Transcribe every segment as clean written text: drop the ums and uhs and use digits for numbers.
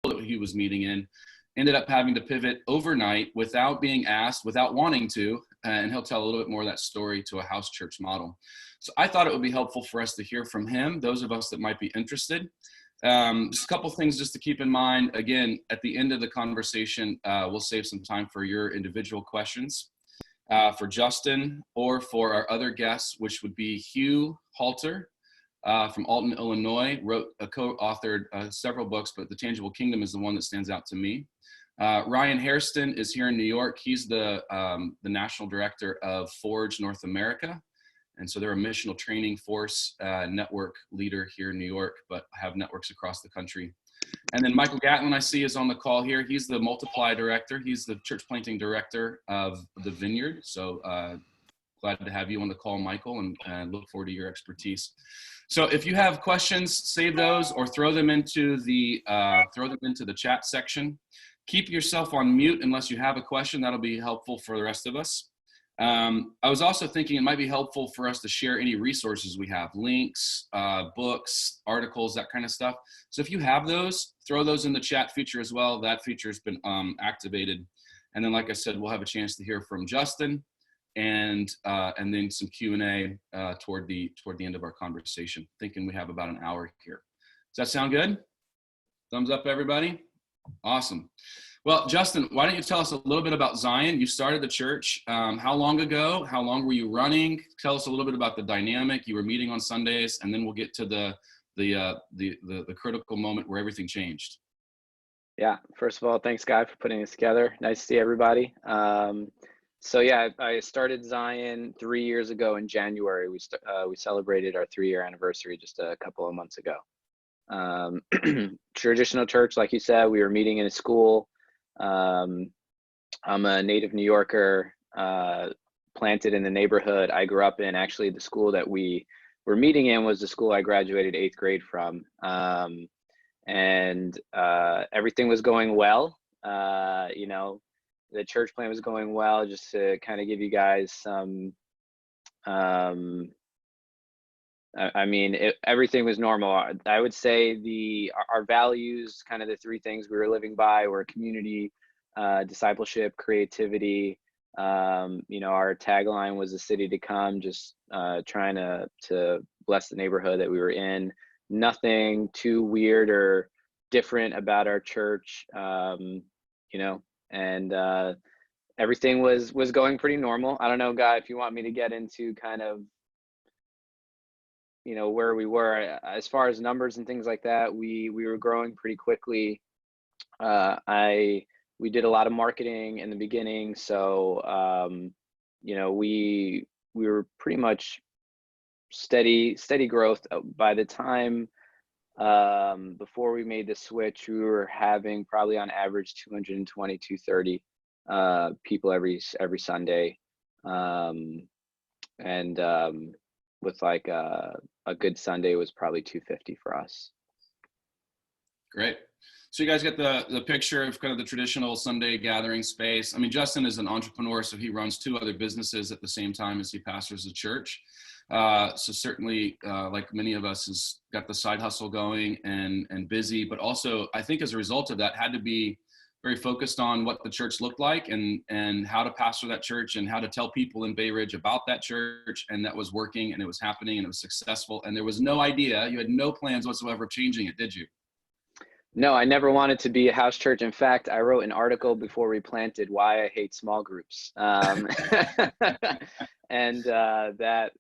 that he was meeting in, ended up having to pivot overnight without being asked, without wanting to, and he'll tell a little bit more of that story to a house church model. So I thought it would be helpful for us to hear from him, those of us that might be interested. Just a couple things just to keep in mind. Again, at the end of the conversation, we'll save some time for your individual questions. For Justin or for our other guests, which would be Hugh Halter from Alton, Illinois, co-authored several books, but The Tangible Kingdom is the one that stands out to me. Ryan Hairston is here in New York. He's the national director of Forge North America. And so they're a missional training force network leader here in New York, but have networks across the country. And then Michael Gatlin, I see, is on the call here. He's the Multiply director. He's the church planting director of the Vineyard. So glad to have you on the call, Michael, and look forward to your expertise. So if you have questions, save those or throw them into the chat section. Keep yourself on mute unless you have a question. That'll be helpful for the rest of us. I was also thinking it might be helpful for us to share any resources we have, links, books, articles, that kind of stuff. So if you have those, throw those in the chat feature as well. That feature has been activated. And then, like I said, we'll have a chance to hear from Justin and then some Q&A toward the end of our conversation. Thinking we have about an hour here. Does that sound good? Thumbs up, everybody. Awesome. Well, Justin, why don't you tell us a little bit about Zion? You started the church. How long ago? How long were you running? Tell us a little bit about the dynamic. You were meeting on Sundays, and then we'll get to the critical moment where everything changed. Yeah. First of all, thanks, Guy, for putting this together. Nice to see everybody. So yeah, I started Zion 3 years ago in January. We celebrated our 3-year anniversary just a couple of months ago. Traditional church, like you said, we were meeting in a school. I'm a native New Yorker, planted in the neighborhood I grew up in. Actually, the school that we were meeting in was the school I graduated 8th grade from. And everything was going well. You know, the church plan was going well. Just to kind of give you guys some, I mean, everything was normal. I would say our values, kind of the 3 things we were living by, were community, discipleship, creativity. You know, our tagline was "a city to come," just trying to bless the neighborhood that we were in. Nothing too weird or different about our church, you know, and everything was going pretty normal. I don't know, Guy, if you want me to get into kind of, you know, where we were as far as numbers and things like that. We were growing pretty quickly. We did a lot of marketing in the beginning, so you know, we were pretty much steady growth. By the time before we made the switch, we were having probably on average 220, 230 people every Sunday, and with like a good Sunday was probably 250 for us. Great. So you guys get the picture of kind of the traditional Sunday gathering space. I mean, Justin is an entrepreneur, so he runs 2 other businesses at the same time as he pastors the church. So certainly, like many of us, has got the side hustle going and busy, but also I think as a result of that had to be very focused on what the church looked like and how to pastor that church and how to tell people in Bay Ridge about that church, and that was working and it was happening and it was successful, and there was no idea, you had no plans whatsoever of changing it, did you? No, I never wanted to be a house church. In fact, I wrote an article before we planted why I hate small groups. And that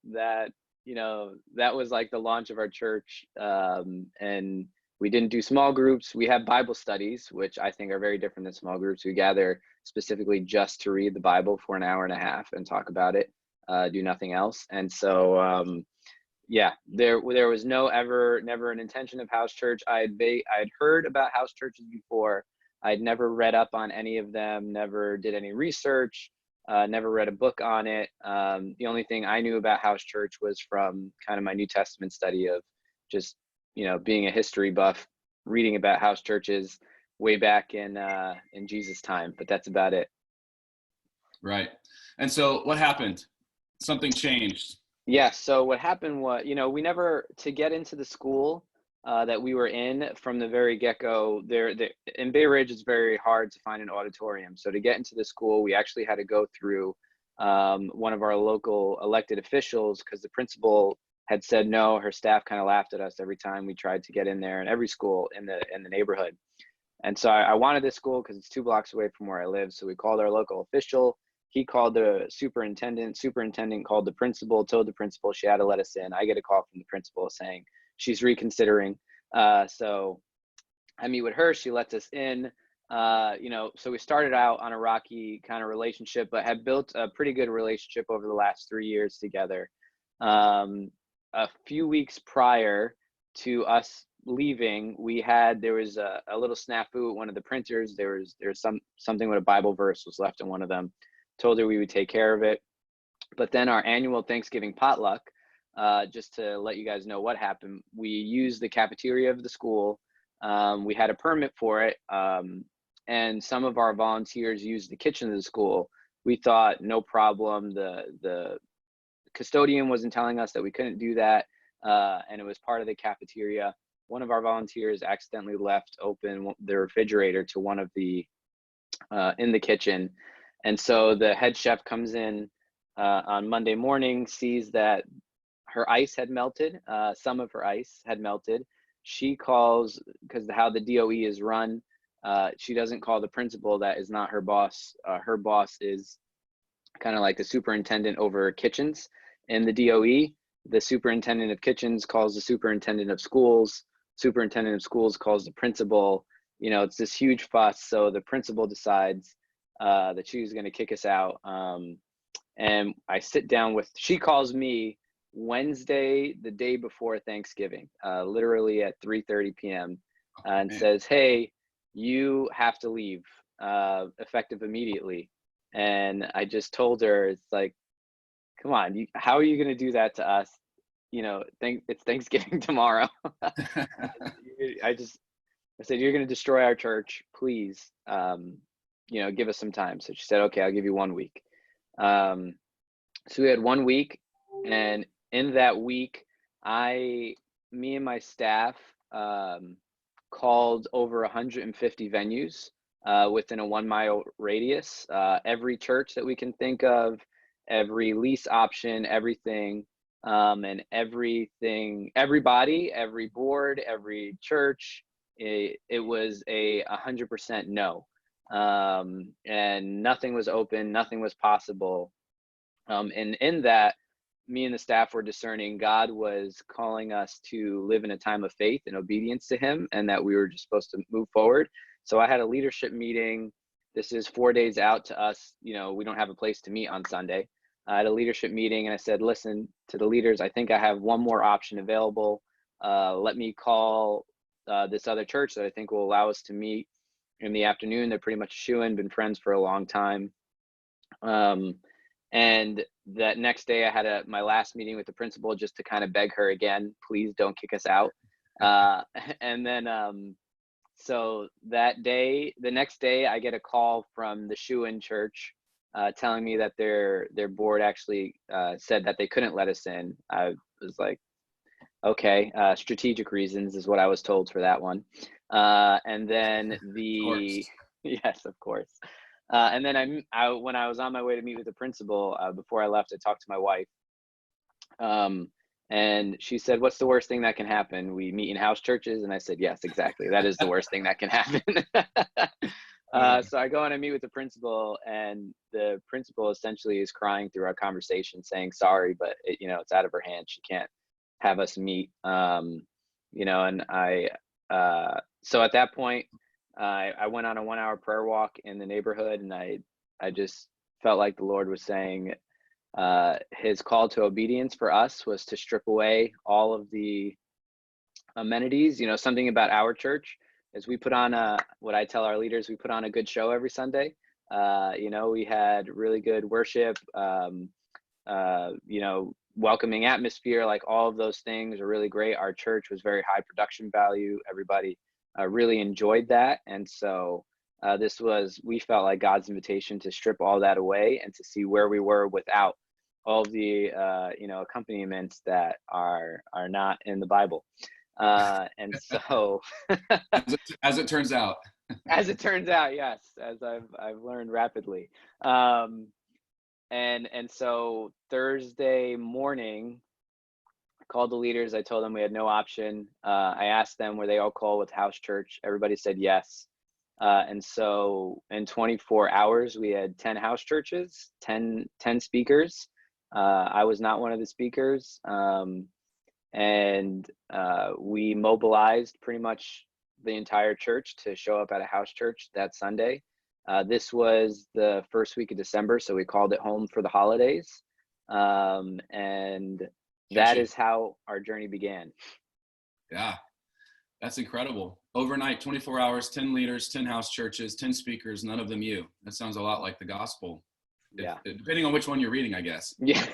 you know, that was like the launch of our church. And we didn't do small groups. We have Bible studies, which I think are very different than small groups. We gather specifically just to read the Bible for an hour and a half and talk about it, do nothing else. And so, yeah, there was never an intention of house church. I'd heard about house churches before. I'd never read up on any of them, never did any research, never read a book on it. The only thing I knew about house church was from kind of my New Testament study of just, you know, being a history buff, reading about house churches way back in Jesus' time, but that's about it. Right. And so what happened? Something changed. Yeah. So what happened was, you know, to get into the school, that we were in from the very get-go. There in Bay Ridge, it's very hard to find an auditorium. So to get into the school, we actually had to go through one of our local elected officials, because the principal had said no. Her staff kind of laughed at us every time we tried to get in there, in every school in the neighborhood. And so I wanted this school because it's 2 blocks away from where I live. So we called our local official. He called the superintendent. Superintendent called the principal, told the principal she had to let us in. I get a call from the principal saying she's reconsidering. So I meet with her. She lets us in. So we started out on a rocky kind of relationship, but had built a pretty good relationship over the last 3 years together. A few weeks prior to us leaving, there was a little snafu at one of the printers. There was something with a Bible verse was left in one of them. Told her we would take care of it. But then our annual Thanksgiving potluck, just to let you guys know what happened, we used the cafeteria of the school. We had a permit for it, and some of our volunteers used the kitchen of the school. We thought no problem. The custodian wasn't telling us that we couldn't do that, and it was part of the cafeteria. One of our volunteers accidentally left open the refrigerator to one of the in the kitchen, and so the head chef comes in on Monday morning, sees that her ice had melted. Some of her ice had melted. She calls, because how the DOE is run, she doesn't call the principal. That is not her boss. Her boss is kind of like the superintendent over kitchens in the DOE. The superintendent of kitchens calls the superintendent of schools. Superintendent of schools calls the principal. It's this huge fuss. So the principal decides that she's going to kick us out. And I sit down she calls me Wednesday, the day before Thanksgiving, literally at 3:30 p.m. And says, "Hey, you have to leave, effective immediately." And I just told her, it's like, come on, how are you going to do that to us? It's Thanksgiving tomorrow. I said, "You're going to destroy our church. Please, give us some time." So she said, "Okay, I'll give you 1 week." So we had 1 week, and in that week, me and my staff called over 150 venues within a 1-mile radius. Every church that we can think of, every lease option, everything, and everything, everybody, every board, every church. It was 100% no, and nothing was open, nothing was possible. And in that, me and the staff were discerning God was calling us to live in a time of faith and obedience to him, and that we were just supposed to move forward. So I had a leadership meeting. This is 4 days out to us. We don't have a place to meet on Sunday. I had a leadership meeting, and I said, "Listen to the leaders. I think I have one more option available. Let me call this other church that I think will allow us to meet in the afternoon. They're pretty much shoo-in, been friends for a long time." And that next day I had my last meeting with the principal, just to kind of beg her again, please don't kick us out. And then, so the next day I get a call from the shoo-in church telling me that their board actually said that they couldn't let us in. I was like, okay, strategic reasons is what I was told for that one. And then yes, of course. And then when I was on my way to meet with the principal, before I left, I talked to my wife. And she said, "What's the worst thing that can happen? We meet in house churches?" And I said, "Yes, exactly. That is the worst thing that can happen." So I go and I meet with the principal, and the principal essentially is crying through our conversation, saying sorry, but it's out of her hands. She can't have us meet. And so at that point, I went on a 1-hour prayer walk in the neighborhood, and I just felt like the Lord was saying his call to obedience for us was to strip away all of the amenities. Something about our church is we put on what I tell our leaders, we put on a good show every Sunday. We had really good worship, welcoming atmosphere, like all of those things are really great. Our church was very high production value. Everybody really enjoyed that. And so we felt like God's invitation to strip all that away and to see where we were without all the accompaniments that are not in the Bible. And so, As it turns out. as it turns out, yes, as I've learned rapidly. Um, and so Thursday morning, I called the leaders. I told them we had no option. I asked them were they all cool with house church. Everybody said yes. And so in 24 hours, we had 10 house churches, 10 speakers. I was not one of the speakers. And we mobilized pretty much the entire church to show up at a house church that Sunday. This was the first week of December, so we called it home for the holidays. And that Catchy. is how our journey began. Yeah, that's incredible. Overnight, 24 hours, 10 leaders, 10 house churches, 10 speakers, none of them you. That sounds a lot like the gospel. Yeah. Depending on which one you're reading, I guess. Yeah.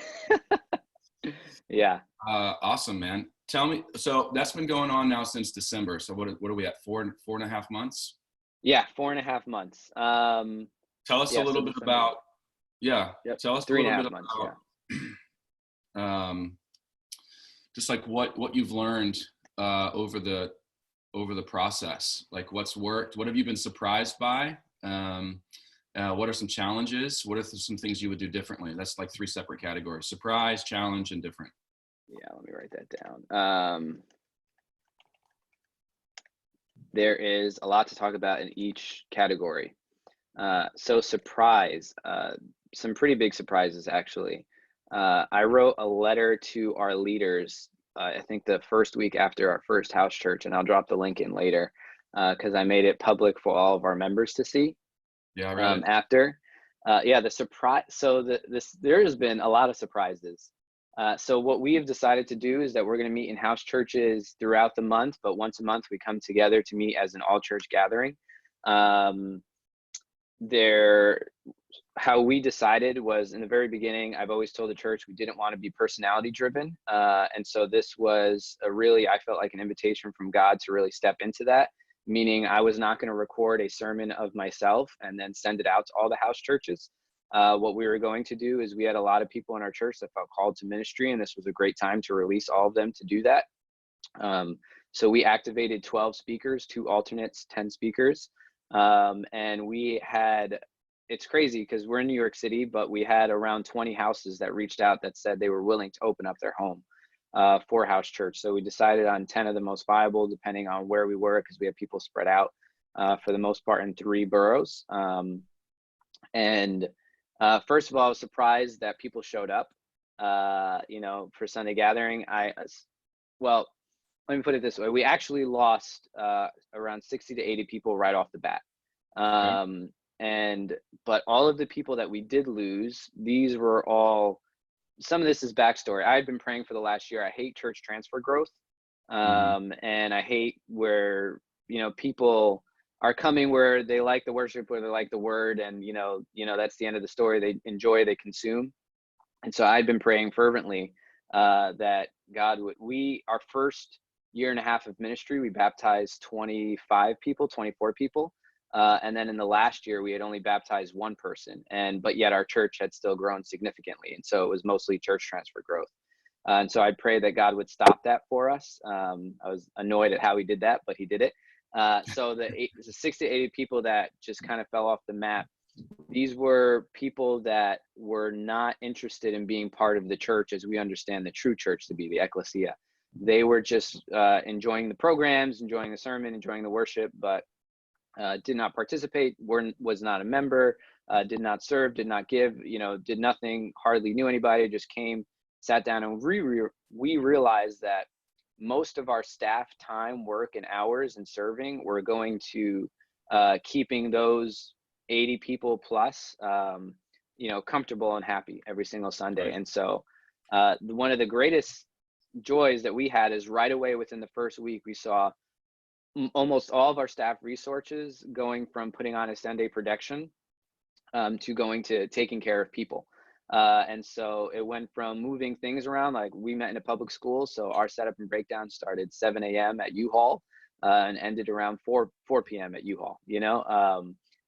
Yeah. Awesome, man. Tell me, so that's been going on now since December. So what are we at, 4.5 months? Yeah. 4.5 months. Tell us a Yeah. So little bit December. about, yeah, Yep. tell us a Three and little a bit half months. about, Yeah. just like what you've learned over the process. Like what's worked, what have you been surprised by? What are some challenges? What are some things you would do differently? That's like 3 separate categories: surprise, challenge, and different. Yeah. Let me write that down. There is a lot to talk about in each category. So surprise, some pretty big surprises actually. I wrote a letter to our leaders, I think the first week after our first house church, and I'll drop the link in later because I made it public for all of our members to see. Yeah, I read it. After. Yeah, the surprise. So there has been a lot of surprises. So what we have decided to do is that we're going to meet in house churches throughout the month, but once a month we come together to meet as an all church gathering. There, how we decided was in the very beginning, I've always told the church we didn't want to be personality driven. And so this was I felt like an invitation from God to really step into that, meaning I was not going to record a sermon of myself and then send it out to all the house churches. What we were going to do is we had a lot of people in our church that felt called to ministry, and this was a great time to release all of them to do that. So we activated 12 speakers, 2 alternates, 10 speakers. And we had, it's crazy because we're in New York City, but we had around 20 houses that reached out that said they were willing to open up their home for house church. So we decided on 10 of the most viable, depending on where we were, because we have people spread out for the most part in 3 boroughs. First of all, I was surprised that people showed up, for Sunday gathering. Well, let me put it this way. We actually lost around 60 to 80 people right off the bat. But all of the people that we did lose, these were all, some of this is backstory. I had been praying for the last year. I hate church transfer growth. And I hate where, people are coming where they like the worship, where they like the word, and that's the end of the story. They enjoy, they consume. And so I'd been praying fervently that God would, our first year and a half of ministry, we baptized 24 people. And then in the last year, we had only baptized 1 person, but yet our church had still grown significantly. And so it was mostly church transfer growth. And so I pray that God would stop that for us. I was annoyed at how he did that, but he did it. So the 60 to 80 people that just kind of fell off the map, these were people that were not interested in being part of the church as we understand the true church to be, the ecclesia. They were just enjoying the programs, enjoying the sermon, enjoying the worship, but did not participate, was not a member, did not serve, did not give, did nothing, hardly knew anybody, just came, sat down, and we realized that most of our staff time, work, and hours in serving were going to keeping those 80 people plus, comfortable and happy every single Sunday. Right. And so one of the greatest joys that we had is right away within the first week, we saw almost all of our staff resources going from putting on a Sunday production to going to taking care of people. And so it went from moving things around, like we met in a public school. So our setup and breakdown started 7 a.m. at U-Haul and ended around 4 p.m. at U-Haul,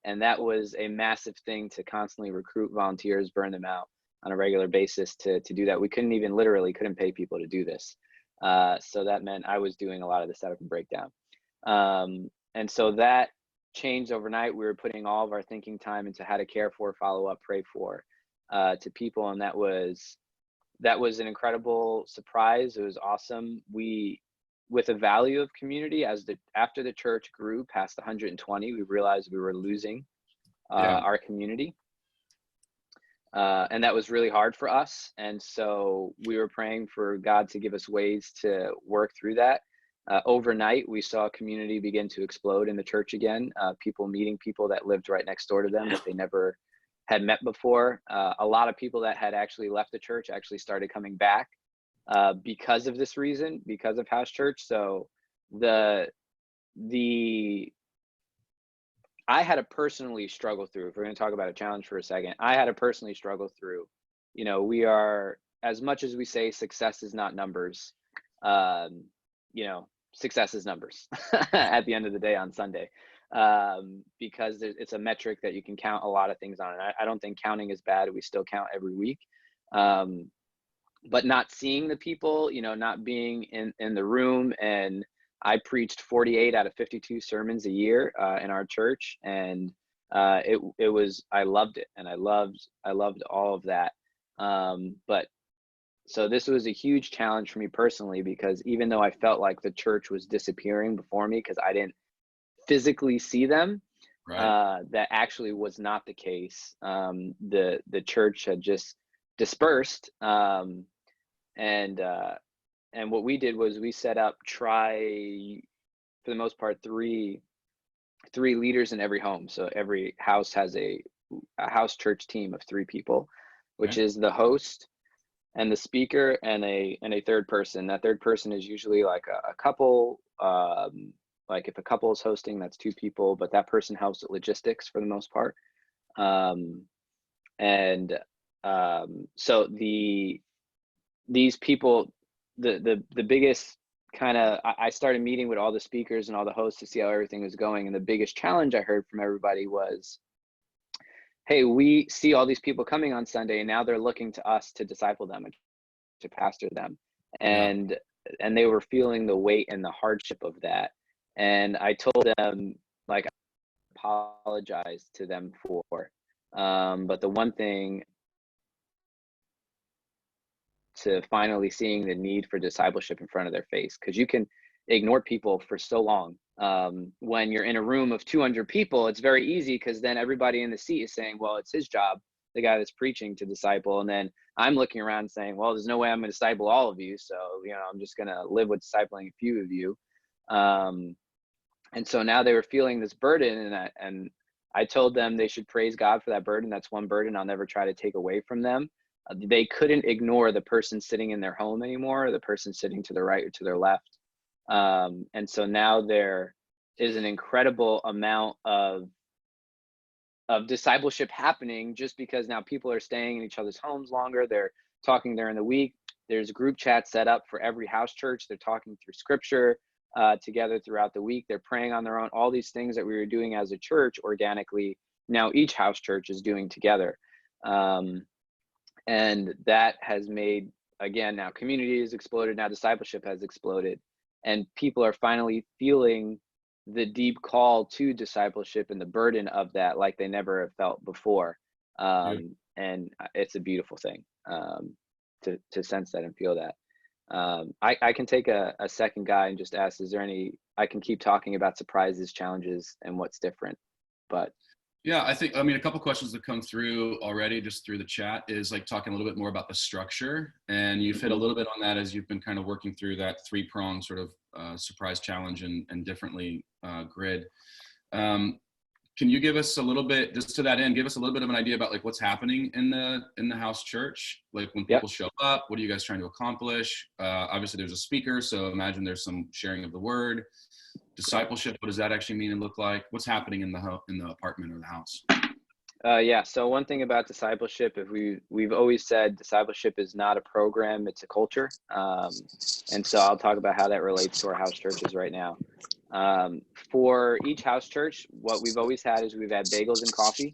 and that was a massive thing to constantly recruit volunteers, burn them out on a regular basis to do that. We couldn't pay people to do this. So that meant I was doing a lot of the setup and breakdown. And so that changed overnight. We were putting all of our thinking time into how to care for, follow up, pray for to people. And that was an incredible surprise. It was awesome. With the value of community, after the church grew past 120, we realized we were losing our community. And that was really hard for us. And so we were praying for God to give us ways to work through that. Overnight, we saw community begin to explode in the church again, people meeting people that lived right next door to them that they never had met before. A lot of people that had actually left the church actually started coming back because of this reason, because of house church. So I had to personally struggle through, if we're going to talk about a challenge for a second, I had to personally struggle through, we are, as much as we say success is not numbers, success is numbers at the end of the day on Sunday, because it's a metric that you can count a lot of things on. And I don't think counting is bad. We still count every week. But not seeing the people, not being in the room. And I preached 48 out of 52 sermons a year in our church, and I loved it, and I loved all of that. But so this was a huge challenge for me personally, because even though I felt like the church was disappearing before me because I didn't physically see them, that actually was not the case. The church had just dispersed, and what we did was we set up, for the most part, three leaders in every home. So every house has a house church team of 3 people, which is the host and the speaker and a third person. That third person is usually like a couple. Like if a couple is hosting, that's 2 people, but that person helps with logistics for the most part. So these people, the biggest I started meeting with all the speakers and all the hosts to see how everything was going. And the biggest challenge I heard from everybody was, hey, we see all these people coming on Sunday, and now they're looking to us to disciple them and to pastor them. And they were feeling the weight and the hardship of that. And I told them, like, I apologized to them for, but the one thing, to finally seeing the need for discipleship in front of their face, because you can ignore people for so long. When you're in a room of 200 people, it's very easy, because then everybody in the seat is saying, well, it's his job, the guy that's preaching, to disciple. And then I'm looking around saying, well, there's no way I'm going to disciple all of you. So, I'm just going to live with discipling a few of you. And so now they were feeling this burden, and I told them they should praise God for that burden. That's one burden I'll never try to take away from them. They couldn't ignore the person sitting in their home anymore, or the person sitting to their right or to their left. And so now there is an incredible amount of discipleship happening, just because now people are staying in each other's homes longer. They're talking during the week. There's group chats set up for every house church. They're talking through scripture together throughout the week. They're praying on their own. All these things that we were doing as a church organically, now each house church is doing together. And that has made, again, now community has exploded, now discipleship has exploded, and people are finally feeling the deep call to discipleship and the burden of that like they never have felt before. And it's a beautiful thing to sense that and feel that. I can take a second guy and just ask, is there I can keep talking about surprises, challenges, and what's different, but yeah, I mean, a couple questions that come through already just through the chat is like talking a little bit more about the structure, and you've hit a little bit on that as you've been kind of working through that 3-pronged sort of surprise, challenge, and differently grid. Can you give us a little bit, just to that end, give us a little bit of an idea about like what's happening in the house church? Like when people show up, what are you guys trying to accomplish? Obviously there's a speaker, so imagine there's some sharing of the word. Discipleship, what does that actually mean and look like? What's happening in the apartment or the house? So one thing about discipleship, we've always said discipleship is not a program, it's a culture. And so I'll talk about how that relates to our house churches right now. For each house church, what we've always had is we've had bagels and coffee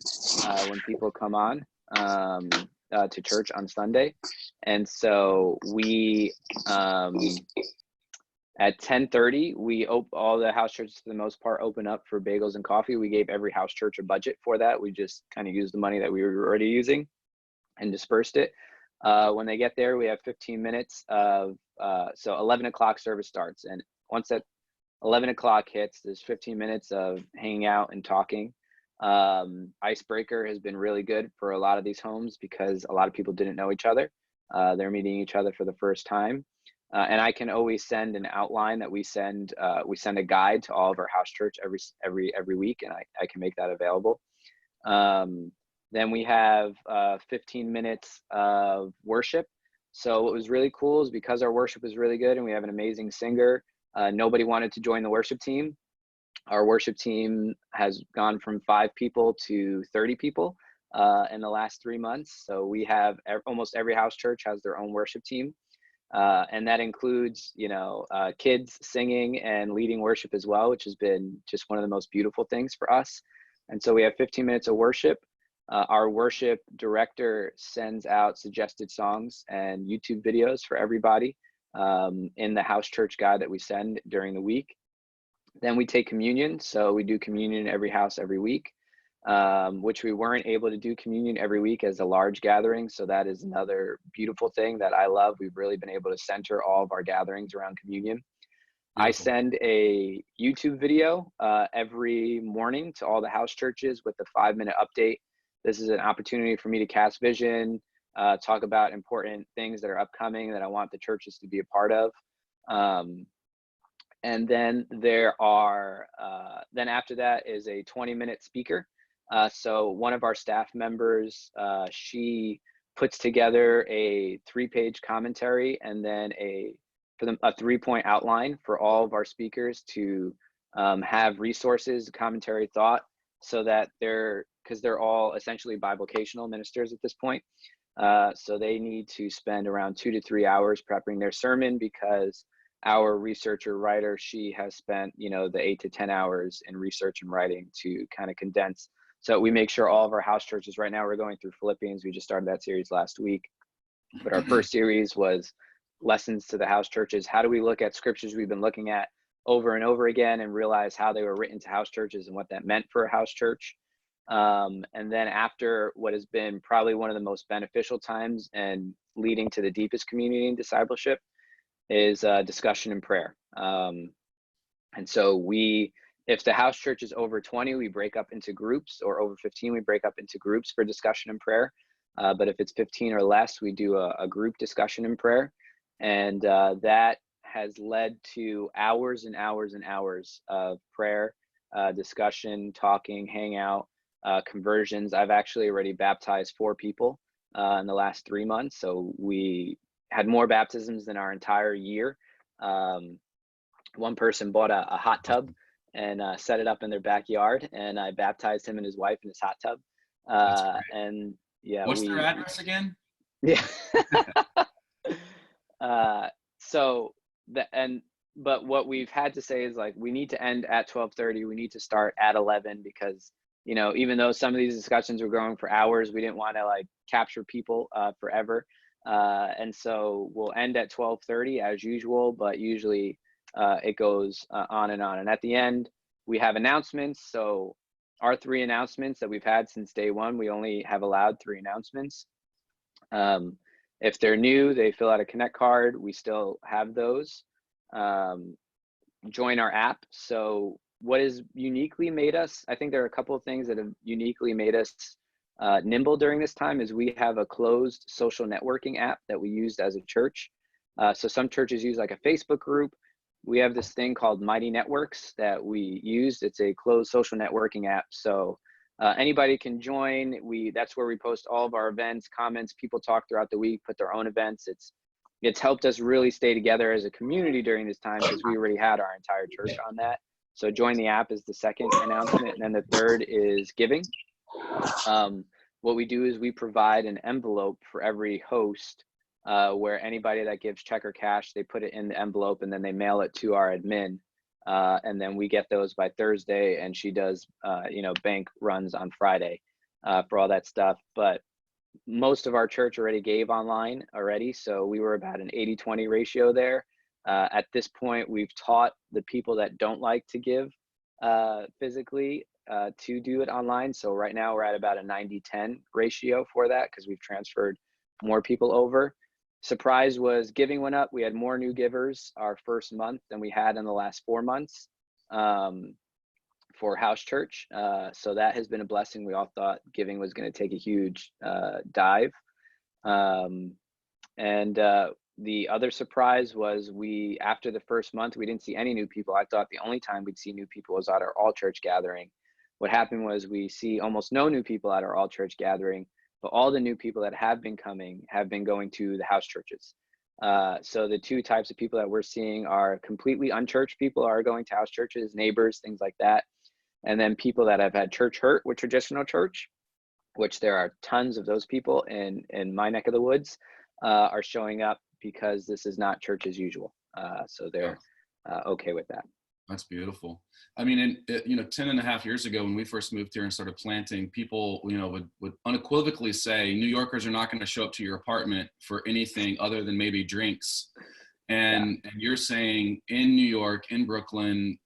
when people come on to church on Sunday. And so we, at 10:30, all the house churches for the most part open up for bagels and coffee. We gave every house church a budget for that. We just kind of used the money that we were already using and dispersed it. When they get there, we have 15 minutes of, so 11 o'clock service starts. And once that 11 o'clock hits, there's 15 minutes of hanging out and talking. Icebreaker has been really good for a lot of these homes because a lot of people didn't know each other. They're meeting each other for the first time. And I can always send an outline that we send a guide to all of our house church every week, and I can make that available. Then we have 15 minutes of worship. So what was really cool is because our worship is really good and we have an amazing singer, nobody wanted to join the worship team. Our worship team has gone from 5 people to 30 people in the last 3 months. So we have almost every house church has their own worship team. And that includes, kids singing and leading worship as well, which has been just one of the most beautiful things for us. And so we have 15 minutes of worship. Our worship director sends out suggested songs and YouTube videos for everybody in the house church guide that we send during the week. Then we take communion. So we do communion in every house every week, which we weren't able to do communion every week as a large gathering. So that is another beautiful thing that I love. We've really been able to center all of our gatherings around communion. Beautiful. I send a YouTube video every morning to all the house churches with a 5-minute update. This is an opportunity for me to cast vision, talk about important things that are upcoming that I want the churches to be a part of. And then there are, then after that is a 20-minute speaker. So one of our staff members, she puts together a 3-page commentary and then a 3-point outline for all of our speakers to have resources, commentary, thought, so that because they're all essentially bivocational ministers at this point. So they need to spend around 2 to 3 hours prepping their sermon, because our researcher writer, she has spent, the 8 to 10 hours in research and writing to kind of condense. So we make sure all of our house churches, right now we're going through Philippians. We just started that series last week. But our first series was lessons to the house churches. How do we look at scriptures we've been looking at over and over again and realize how they were written to house churches and what that meant for a house church? And then after what has been probably one of the most beneficial times and leading to the deepest community and discipleship is discussion and prayer. And so if the house church is over 20, we break up into groups, or over 15, we break up into groups for discussion and prayer. But if it's 15 or less, we do a group discussion and prayer. And that has led to hours and hours and hours of prayer, discussion, talking, hangout, conversions. I've actually already baptized 4 people in the last 3 months. So we had more baptisms than our entire year. One person bought a hot tub and set it up in their backyard, and I baptized him and his wife in his hot tub. And yeah, what's their address again? Yeah. But what we've had to say is, like, we need to end at 12:30. We need to start at 11, because even though some of these discussions were going for hours, we didn't want to capture people forever. And so we'll end at 12:30 as usual, but usually it goes on and on. And at the end, we have announcements. So our 3 announcements that we've had since day one, we only have allowed 3 announcements. If they're new, they fill out a Connect card. We still have those. Join our app. So what has uniquely made us, I think there are a couple of things that have uniquely made us nimble during this time, is we have a closed social networking app that we used as a church. So some churches use like a Facebook group. We have this thing called Mighty Networks that we used. It's a closed social networking app. So anybody can join. That's where we post all of our events, comments. People talk throughout the week, put their own events. It's helped us really stay together as a community during this time, because we already had our entire church on that. So join the app is the second announcement. And then the third is giving. What we do is we provide an envelope for every host, where anybody that gives check or cash, they put it in the envelope and then they mail it to our admin. And then we get those by Thursday, and she does, bank runs on Friday for all that stuff. But most of our church already gave online already. So we were about an 80-20 ratio there. At this point, we've taught the people that don't like to give physically to do it online. So right now we're at about a 90-10 ratio for that because we've transferred more people over. Surprise was giving went up. We had more new givers our first month than we had in the last 4 months for house church. So that has been a blessing. We all thought giving was going to take a huge dive. And the other surprise was after the first month, we didn't see any new people. I thought the only time we'd see new people was at our all church gathering. What happened was we see almost no new people at our all church gathering, but all the new people that have been coming have been going to the house churches. So the two types of people that we're seeing are completely unchurched people are going to house churches, neighbors, things like that. And then people that have had church hurt with traditional church, which there are tons of those people in my neck of the woods, are showing up because this is not church as usual. So they're okay with that. That's beautiful. I mean, 10 and a half years ago when we first moved here and started planting, people, would unequivocally say, New Yorkers are not going to show up to your apartment for anything other than maybe drinks. And you're saying in New York, in Brooklyn,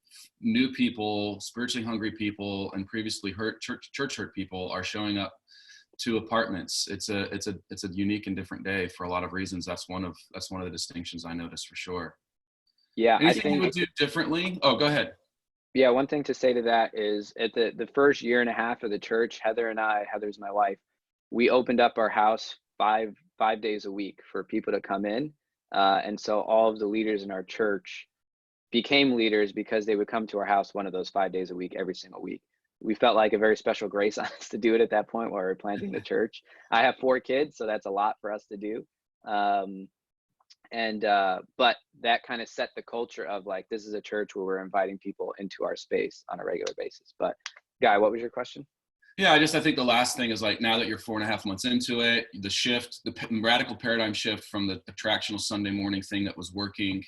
new people, spiritually hungry people, and previously church hurt people are showing up to apartments. It's a unique and different day for a lot of reasons. That's one of the distinctions I noticed for sure. Yeah, Anything I think you would do differently? Oh, go ahead. Yeah, one thing to say to that is at the first year and a half of the church, Heather's my wife, we opened up our house five days a week for people to come in. And so all of the leaders in our church became leaders because they would come to our house one of those 5 days a week, every single week. We felt like a very special grace on us to do it at that point while we were planting the church. I have 4 kids, so that's a lot for us to do. But that kind of set the culture of like, this is a church where we're inviting people into our space on a regular basis. But Guy, what was your question? Yeah, I think the last thing is like, now that you're 4.5 months into it, the radical paradigm shift from the attractional Sunday morning thing that was working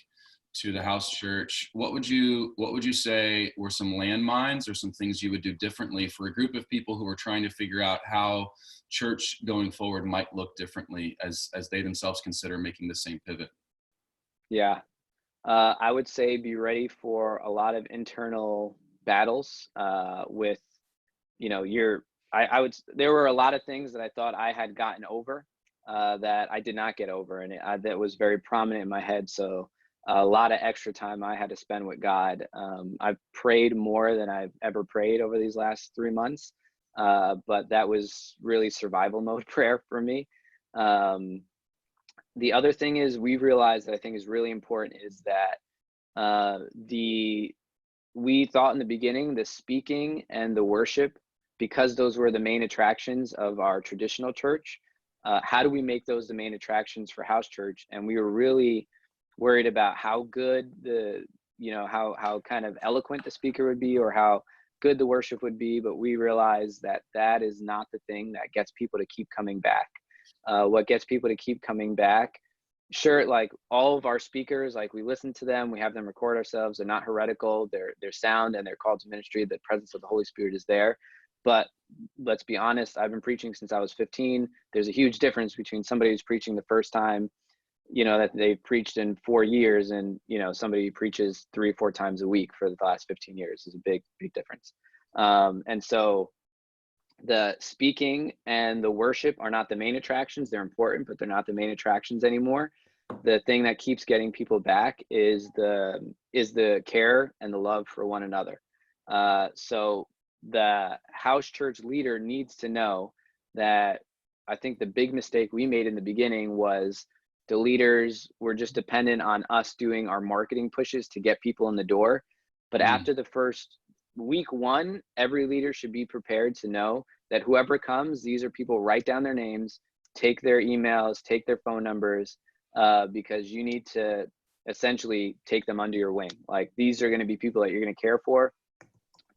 to the house church, what would you say were some landmines or some things you would do differently for a group of people who are trying to figure out how church going forward might look differently as they themselves consider making the same pivot? Yeah, I would say be ready for a lot of internal battles with, there were a lot of things that I thought I had gotten over that I did not get over, and that was very prominent in my head. So a lot of extra time I had to spend with God. I've prayed more than I've ever prayed over these last 3 months, but that was really survival mode prayer for me. The other thing is we realized that I think is really important is that we thought in the beginning the speaking and the worship, because those were the main attractions of our traditional church, how do we make those the main attractions for house church? And we were really worried about how good how kind of eloquent the speaker would be or how good the worship would be. But we realized that that is not the thing that gets people to keep coming back. What gets people to keep coming back, sure, like all of our speakers, like we listen to them, we have them record ourselves, they're not heretical, they're sound, and they're called to ministry. The presence of the Holy Spirit is there. But let's be honest, I've been preaching since I was 15. There's a huge difference between somebody who's preaching the first time, that they've preached in 4 years, and somebody who preaches 3 or 4 times a week for the last 15 years is a big difference. And so the speaking and the worship are not the main attractions. They're important, but they're not the main attractions anymore. The thing that keeps getting people back is the care and the love for one another. So the house church leader needs to know that I think the big mistake we made in the beginning was the leaders were just dependent on us doing our marketing pushes to get people in the door. But after the first week 1, every leader should be prepared to know that whoever comes, these are people, write down their names, take their emails, take their phone numbers, because you need to essentially take them under your wing. Like, these are going to be people that you're going to care for,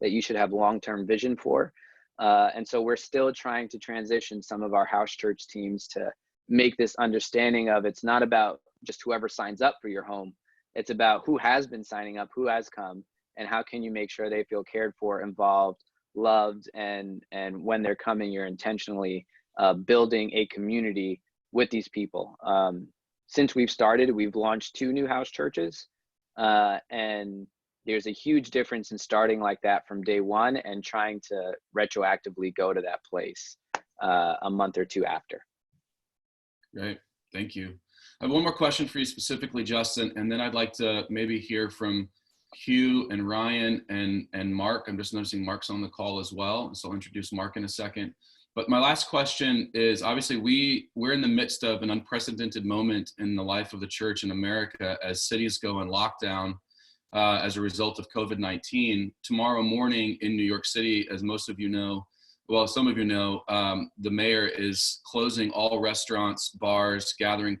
that you should have long-term vision for. And so we're still trying to transition some of our house church teams to make this understanding of, it's not about just whoever signs up for your home. It's about who has been signing up, who has come, and how can you make sure they feel cared for, involved, loved, and when they're coming, you're intentionally building a community with these people. Since we've started, we've launched 2 new house churches, and there's a huge difference in starting like that from day one and trying to retroactively go to that place a month or 2 after. Great, thank you. I have one more question for you specifically, Justin, and then I'd like to maybe hear from Hugh and Ryan and Mark. I'm just noticing Mark's on the call as well, so I'll introduce Mark in a second. But my last question is, obviously we're in the midst of an unprecedented moment in the life of the church in America as cities go in lockdown as a result of COVID-19. Tomorrow morning in New York City, as most of you know, well, some of you know, the mayor is closing all restaurants, bars, gathering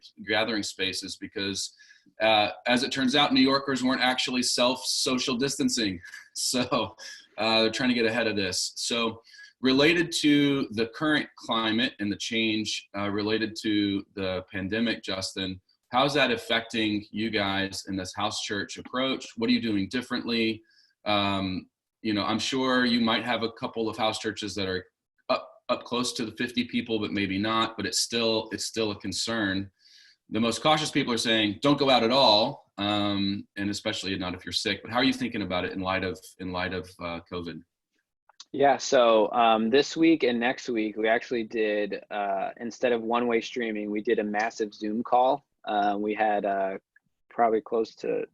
spaces because as it turns out, New Yorkers weren't actually social distancing. So they're trying to get ahead of this. So related to the current climate and the change related to the pandemic, Justin, how's that affecting you guys in this house church approach? What are you doing differently? I'm sure you might have a couple of house churches that are up close to the 50 people, but maybe not, but it's still a concern. The most cautious people are saying, don't go out at all. And especially not if you're sick, but how are you thinking about it in light of COVID? Yeah, so this week and next week, we actually did, instead of one-way streaming, we did a massive Zoom call. We had probably close to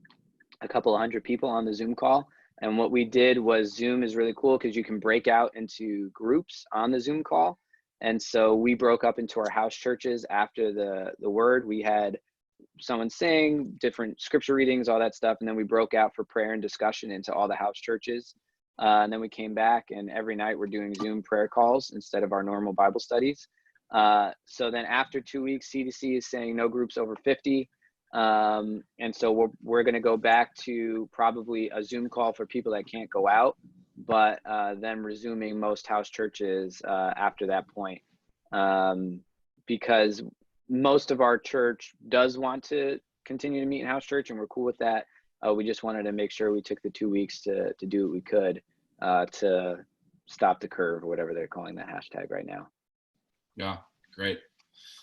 a couple of hundred people on the Zoom call. And what we did was, Zoom is really cool because you can break out into groups on the Zoom call. And so we broke up into our house churches after the word. We had someone sing, different scripture readings, all that stuff. And then we broke out for prayer and discussion into all the house churches. And then we came back, and every night we're doing Zoom prayer calls instead of our normal Bible studies. So then after 2 weeks, CDC is saying no groups over 50. And so we're going to go back to probably a Zoom call for people that can't go out, but then resuming most house churches after that point, because most of our church does want to continue to meet in house church, and we're cool with that. We just wanted to make sure we took the 2 weeks to do what we could to stop the curve, or whatever they're calling that hashtag right now. Yeah, great.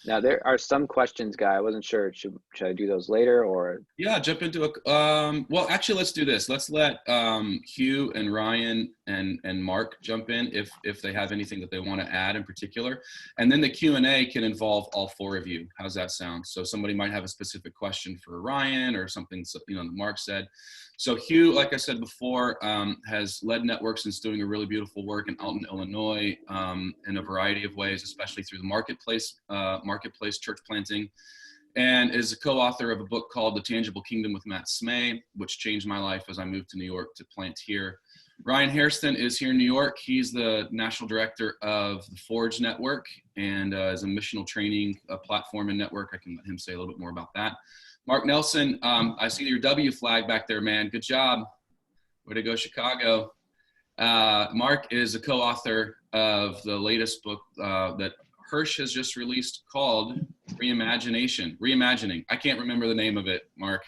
Now, there are some questions, Guy. I wasn't sure. Should I do those later, or? Yeah, jump into well, actually, let's do this. Let's let Hugh and Ryan and Mark jump in if they have anything that they want to add in particular. And then the Q&A can involve all 4 of you. How's that sound? So somebody might have a specific question for Ryan or something, that Mark said. So Hugh, like I said before, has led networks and is doing a really beautiful work in Alton, Illinois, in a variety of ways, especially through the marketplace church planting, and is a co-author of a book called The Tangible Kingdom with Matt Smay, which changed my life as I moved to New York to plant here. Ryan Hairston is here in New York. He's the national director of the Forge Network and is a missional training platform and network. I can let him say a little bit more about that. Mark Nelson, I see your W flag back there, man. Good job. Way to go, Chicago. Mark is a co-author of the latest book that Hirsch has just released called Reimagining. I can't remember the name of it, Mark.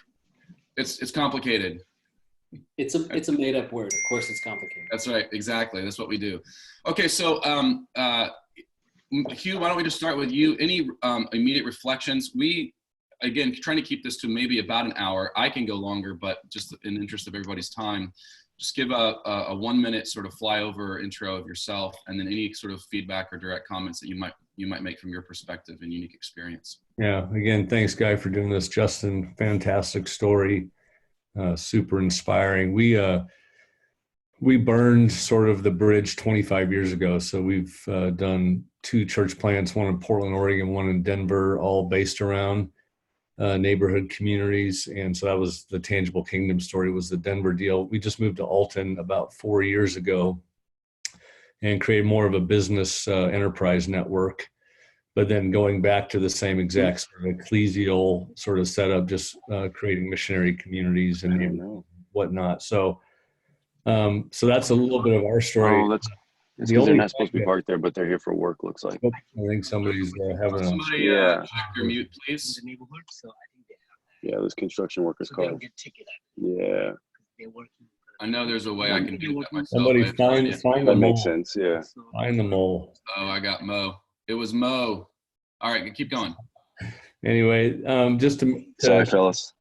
It's complicated. It's a made up word. Of course it's complicated. That's right. Exactly. That's what we do. Okay. So, Hugh, why don't we just start with you? Any immediate reflections? Again, trying to keep this to maybe about an hour. I can go longer, but just in the interest of everybody's time, just give a 1 minute sort of flyover intro of yourself, and then any sort of feedback or direct comments that you might make from your perspective and unique experience. Yeah. Again, thanks, Guy, for doing this. Justin, fantastic story. Super inspiring. We burned sort of the bridge 25 years ago. So we've done 2 church plants, one in Portland, Oregon, one in Denver, all based around neighborhood communities. And so that was the Tangible Kingdom story, was the Denver deal. We just moved to Alton about 4 years ago and created more of a business enterprise network. But then going back to the same exact sort of ecclesial sort of setup, just creating missionary communities and whatnot. So that's a little bit of our story. Oh, it's because they're not supposed to be parked there, but they're here for work, looks like. I think somebody's having Somebody check your mute, please. Yeah, those construction workers' cars. Yeah. I know there's a way I can do that myself. Somebody find the That mole. makes sense, yeah. Find the mole. Oh, I got Mo. It was Mo. All right, keep going. Anyway, just to Sorry, fellas.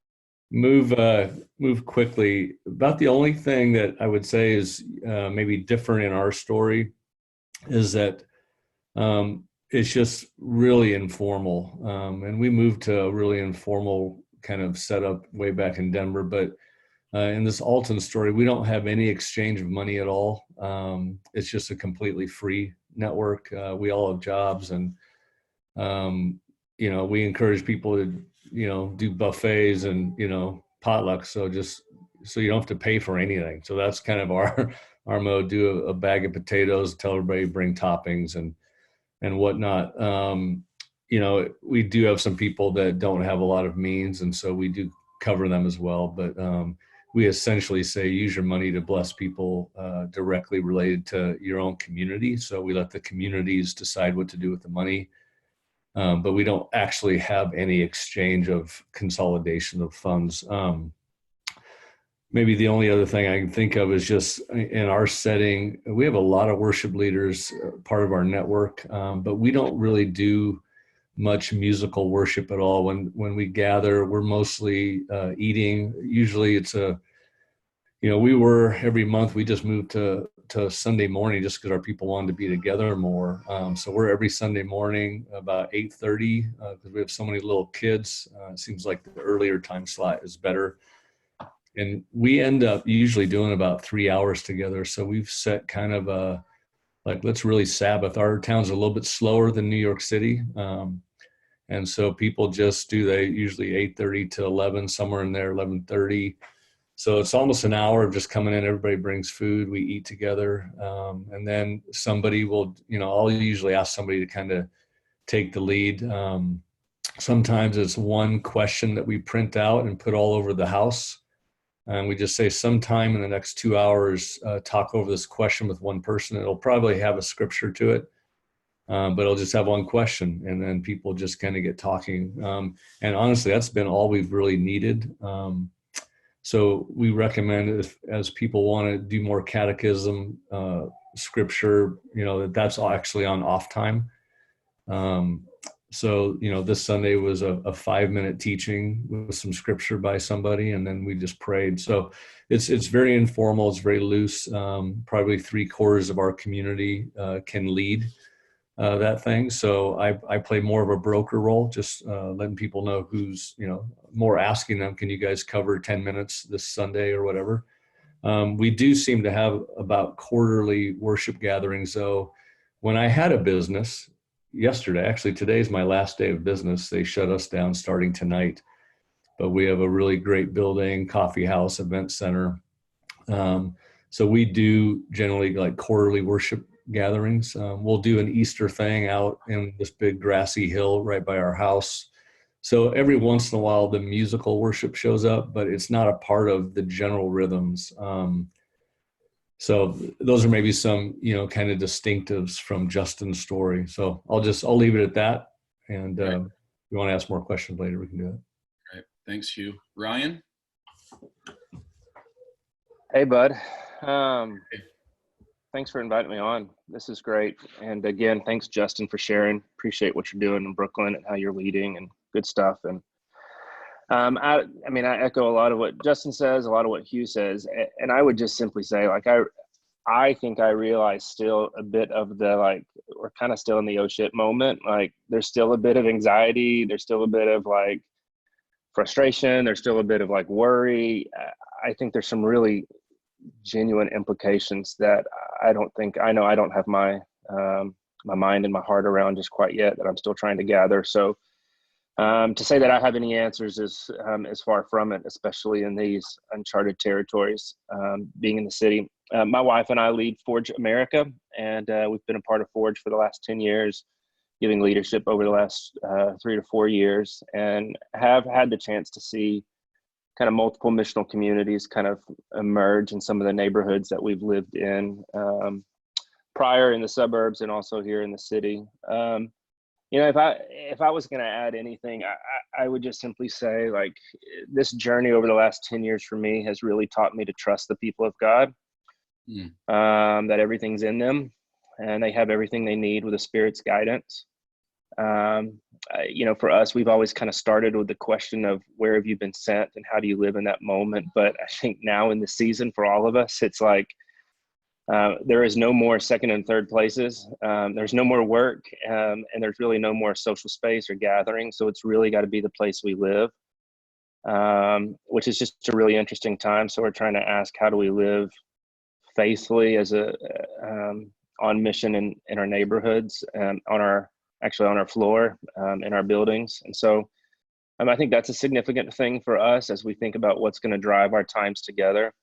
move quickly. About the only thing that I would say is maybe different in our story is that it's just really informal, and we moved to a really informal kind of setup way back in Denver. But in this Alton story, we don't have any exchange of money at all. It's just a completely free network. We all have jobs, and we encourage people to do buffets and potlucks. So you don't have to pay for anything. So that's kind of our mode. Do a bag of potatoes, tell everybody bring toppings and whatnot. We do have some people that don't have a lot of means, and so we do cover them as well. But we essentially say use your money to bless people directly related to your own community. So we let the communities decide what to do with the money. But we don't actually have any exchange of consolidation of funds. Maybe the only other thing I can think of is just in our setting, we have a lot of worship leaders, part of our network, but we don't really do much musical worship at all. When we gather, we're mostly eating. Usually it's we were every month, we just moved to Sunday morning just because our people wanted to be together more. So we're every Sunday morning about 8:30 because we have so many little kids. It seems like the earlier time slot is better. And we end up usually doing about 3 hours together. So we've set kind of let's really Sabbath. Our town's a little bit slower than New York City. And so people just they usually 8:30 to 11, somewhere in there, 11:30. So it's almost an hour of just coming in. Everybody brings food. We eat together. And then somebody will, I'll usually ask somebody to kind of take the lead. Sometimes it's one question that we print out and put all over the house. And we just say sometime in the next 2 hours, talk over this question with one person. It'll probably have a scripture to it, but it'll just have one question. And then people just kind of get talking. And honestly, that's been all we've really needed. So we recommend as people want to do more catechism, scripture, that's actually on off time. So this Sunday was a 5-minute teaching with some scripture by somebody, and then we just prayed. So it's very informal. It's very loose. Probably 3/4 of our community can lead that thing. So I play more of a broker role, just letting people know who's, more asking them, can you guys cover 10 minutes this Sunday or whatever? We do seem to have about quarterly worship gatherings, though. When I had a business yesterday, actually today's my last day of business, they shut us down starting tonight. But we have a really great building, coffee house, event center. So we do generally like quarterly worship gatherings. We'll do an Easter thing out in this big grassy hill right by our house. So every once in a while, the musical worship shows up, but it's not a part of the general rhythms. So those are maybe some, kind of distinctives from Justin's story. So I'll leave it at that. And if you want to ask more questions later, we can do it. All right. Thanks, Hugh. Ryan? Hey, bud. Thanks for inviting me on. This is great. And again, thanks, Justin, for sharing. Appreciate what you're doing in Brooklyn and how you're leading and good stuff. And I echo a lot of what Justin says, a lot of what Hugh says. And I would just simply say, I think I realize still a bit of the, we're kind of still in the oh shit moment. There's still a bit of anxiety. There's still a bit of frustration. There's still a bit of worry. I think there's some really genuine implications that I don't have my mind and my heart around just quite yet, that I'm still trying to gather. So to say that I have any answers is far from it, especially in these uncharted territories, being in the city. My wife and I lead Forge America, and we've been a part of Forge for the last 10 years, giving leadership over the last 3 to 4 years, and have had the chance to see kind of multiple missional communities kind of emerge in some of the neighborhoods that we've lived in prior, in the suburbs and also here in the city. If I was going to add anything, I would just simply say this journey over the last 10 years for me has really taught me to trust the people of God, that everything's in them and they have everything they need with the Spirit's guidance. For us, we've always kind of started with the question of where have you been sent and how do you live in that moment. But I think now in the season for all of us, it's like there is no more second and third places. There's no more work, and there's really no more social space or gathering. So it's really got to be the place we live, which is just a really interesting time. So we're trying to ask, how do we live faithfully as on mission in our neighborhoods, on our floor, in our buildings. And so I think that's a significant thing for us as we think about what's going to drive our times together.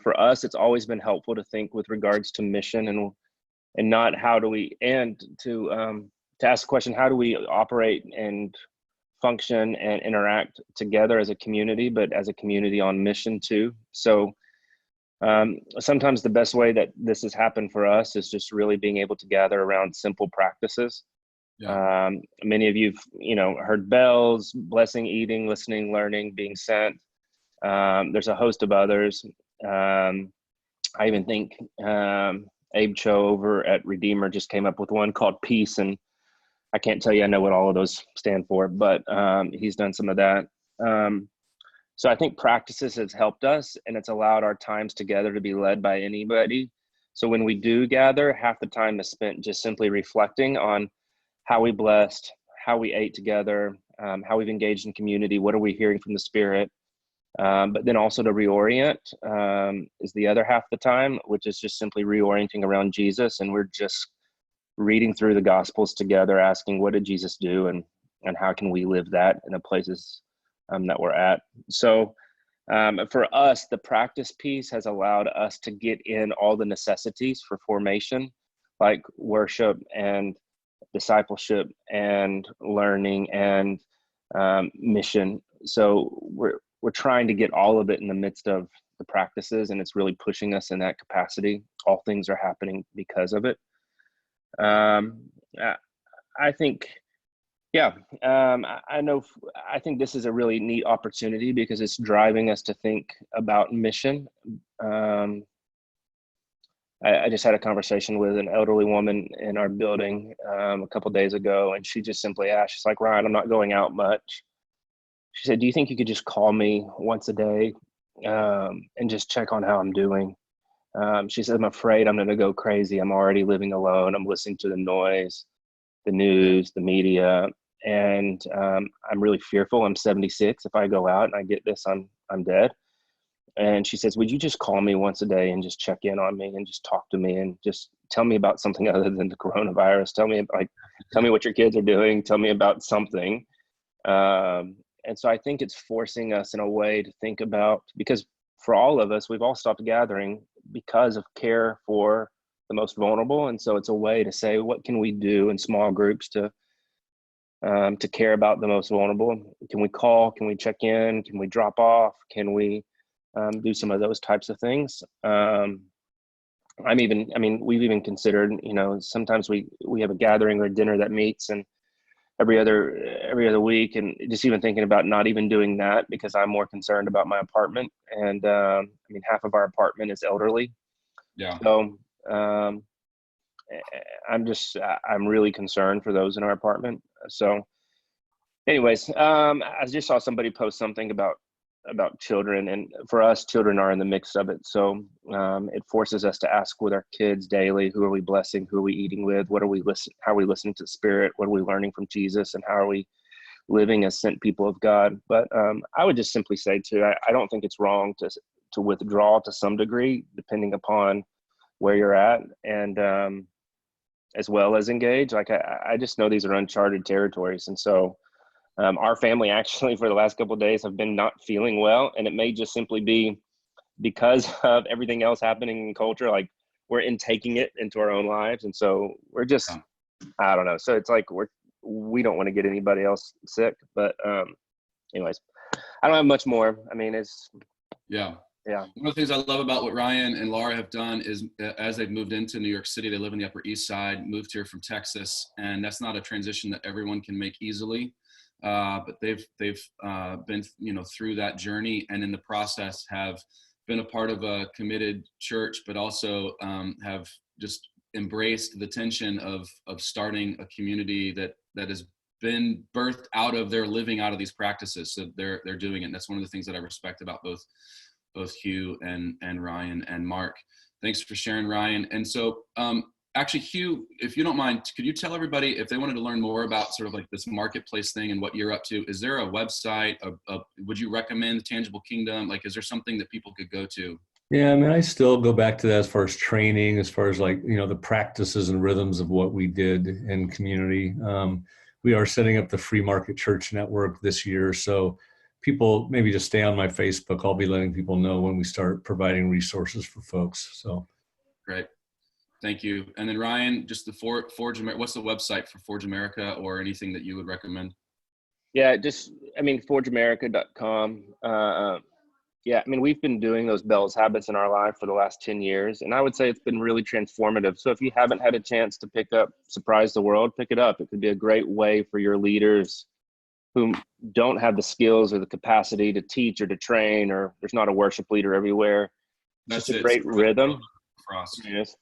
For us, it's always been helpful to think with regards to mission and not how do we, and to ask the question, how do we operate and function and interact together as a community, but as a community on mission too. So sometimes the best way that this has happened for us is just really being able to gather around simple practices. Yeah. Many of you've, heard bells, blessing, eating, listening, learning, being sent. There's a host of others. I even think Abe Cho over at Redeemer just came up with one called Peace, and I can't tell you I know what all of those stand for, but he's done some of that. So I think practices has helped us, and it's allowed our times together to be led by anybody. So when we do gather, half the time is spent just simply reflecting on how we blessed, how we ate together, how we've engaged in community, what are we hearing from the Spirit. But then also to reorient is the other half of the time, which is just simply reorienting around Jesus. And we're just reading through the Gospels together, asking, what did Jesus do? And how can we live that in the places that we're at? So for us, the practice piece has allowed us to get in all the necessities for formation, like worship and discipleship and learning and mission. So we're trying to get all of it in the midst of the practices, and it's really pushing us in that capacity. All things are happening because of it. I think, I think this is a really neat opportunity because it's driving us to think about mission. I just had a conversation with an elderly woman in our building a couple of days ago, and she just simply asked, she's like, Ryan, I'm not going out much. She said, do you think you could just call me once a day and just check on how I'm doing? She said, I'm afraid I'm going to go crazy. I'm already living alone. I'm listening to the noise, the news, the media, and I'm really fearful. I'm 76. If I go out and I get this, I'm dead. And she says, would you just call me once a day and just check in on me and just talk to me and just tell me about something other than the coronavirus? Tell me what your kids are doing. Tell me about something. And so I think it's forcing us in a way to think about, because for all of us, we've all stopped gathering because of care for the most vulnerable. And so it's a way to say, what can we do in small groups to care about the most vulnerable? Can we call? Can we check in? Can we drop off? Can we do some of those types of things? We've even considered, sometimes we have a gathering or a dinner that meets and every other week, and just even thinking about not even doing that because I'm more concerned about my apartment. And half of our apartment is elderly. Yeah. So I'm really concerned for those in our apartment. So anyways, I just saw somebody post something about children, and for us, children are in the mix of it. So it forces us to ask with our kids daily, who are we blessing? Who are we eating with? How are we listening to the Spirit? What are we learning from Jesus? And how are we living as sent people of God? But I would just simply say too, I don't think it's wrong to withdraw to some degree, depending upon where you're at, and as well as engage. Like I just know these are uncharted territories. And so our family actually for the last couple of days have been not feeling well, and it may just simply be because of everything else happening in culture. Like we're intaking it into our own lives, and so we're just, I don't know. So it's like we don't want to get anybody else sick. But anyways, I don't have much more. I mean, it's yeah. One of the things I love about what Ryan and Laura have done is, as they've moved into New York City, they live in the Upper East Side, moved here from Texas, and that's not a transition that everyone can make easily. But they've been, through that journey, and in the process have been a part of a committed church, but also have just embraced the tension of starting a community that has been birthed out of their living out of these practices. So they're doing it. And that's one of the things that I respect about both Hugh and Ryan and Mark. Thanks for sharing, Ryan. And so actually, Hugh, if you don't mind, could you tell everybody if they wanted to learn more about sort of like this marketplace thing and what you're up to, is there a website? Would you recommend Tangible Kingdom? Like, is there something that people could go to? Yeah, I mean, I still go back to that as far as training, as far as like, the practices and rhythms of what we did in community. We are setting up the Free Market Church Network this year. So people maybe just stay on my Facebook. I'll be letting people know when we start providing resources for folks. So great. Thank you. And then Ryan, just the Forge America, what's the website for Forge America or anything that you would recommend? Yeah, forgeamerica.com. Yeah, I mean, we've been doing those Bell's habits in our life for the last 10 years. And I would say it's been really transformative. So if you haven't had a chance to pick up Surprise the World, pick it up. It could be a great way for your leaders who don't have the skills or the capacity to teach or to train, or there's not a worship leader everywhere. It's just a great rhythm. Yes.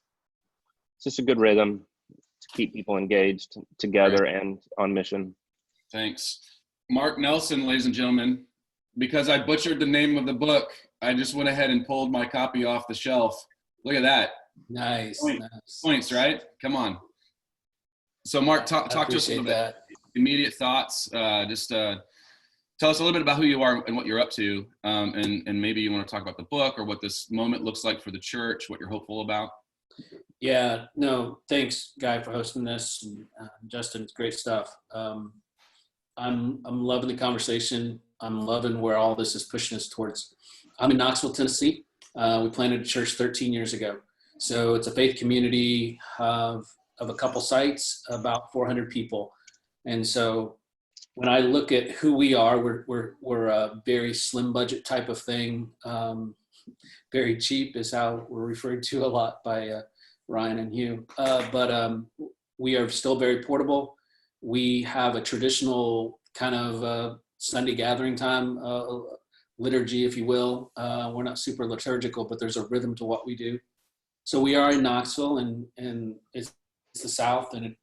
It's just a good rhythm to keep people engaged together and on mission. Thanks. Mark Nelson, ladies and gentlemen, because I butchered the name of the book, I just went ahead and pulled my copy off the shelf. Look at that. Nice. Points, right? Come on. So Mark, talk to us a little bit. Immediate thoughts. Tell us a little bit about who you are and what you're up to. And maybe you want to talk about the book or what this moment looks like for the church, what you're hopeful about. Yeah, no, thanks, Guy, for hosting this. Justin, it's great stuff. I'm loving the conversation. I'm loving where all this is pushing us towards. I'm in Knoxville, Tennessee. We planted a church 13 years ago. So it's a faith community of a couple sites, about 400 people. And so when I look at who we are, we're a very slim budget type of thing. Very cheap is how we're referred to a lot by Ryan and Hugh. But we are still very portable. We have a traditional kind of Sunday gathering time, liturgy, if you will. We're not super liturgical, but there's a rhythm to what we do. So we are in Knoxville, and it's the South, and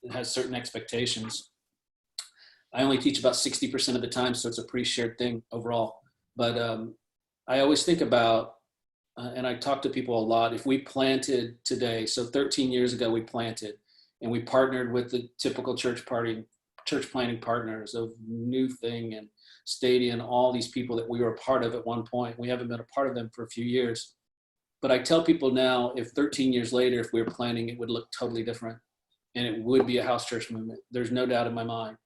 it has certain expectations. I only teach about 60% of the time, so it's a pretty shared thing overall. But I always think about, and I talk to people a lot, if we planted today, so 13 years ago we planted, and we partnered with the typical church planting partners of New Thing and Stadia and all these people that we were a part of at one point. We haven't been a part of them for a few years. But I tell people now, if 13 years later, if we were planting, it would look totally different. And it would be a house church movement. There's no doubt in my mind.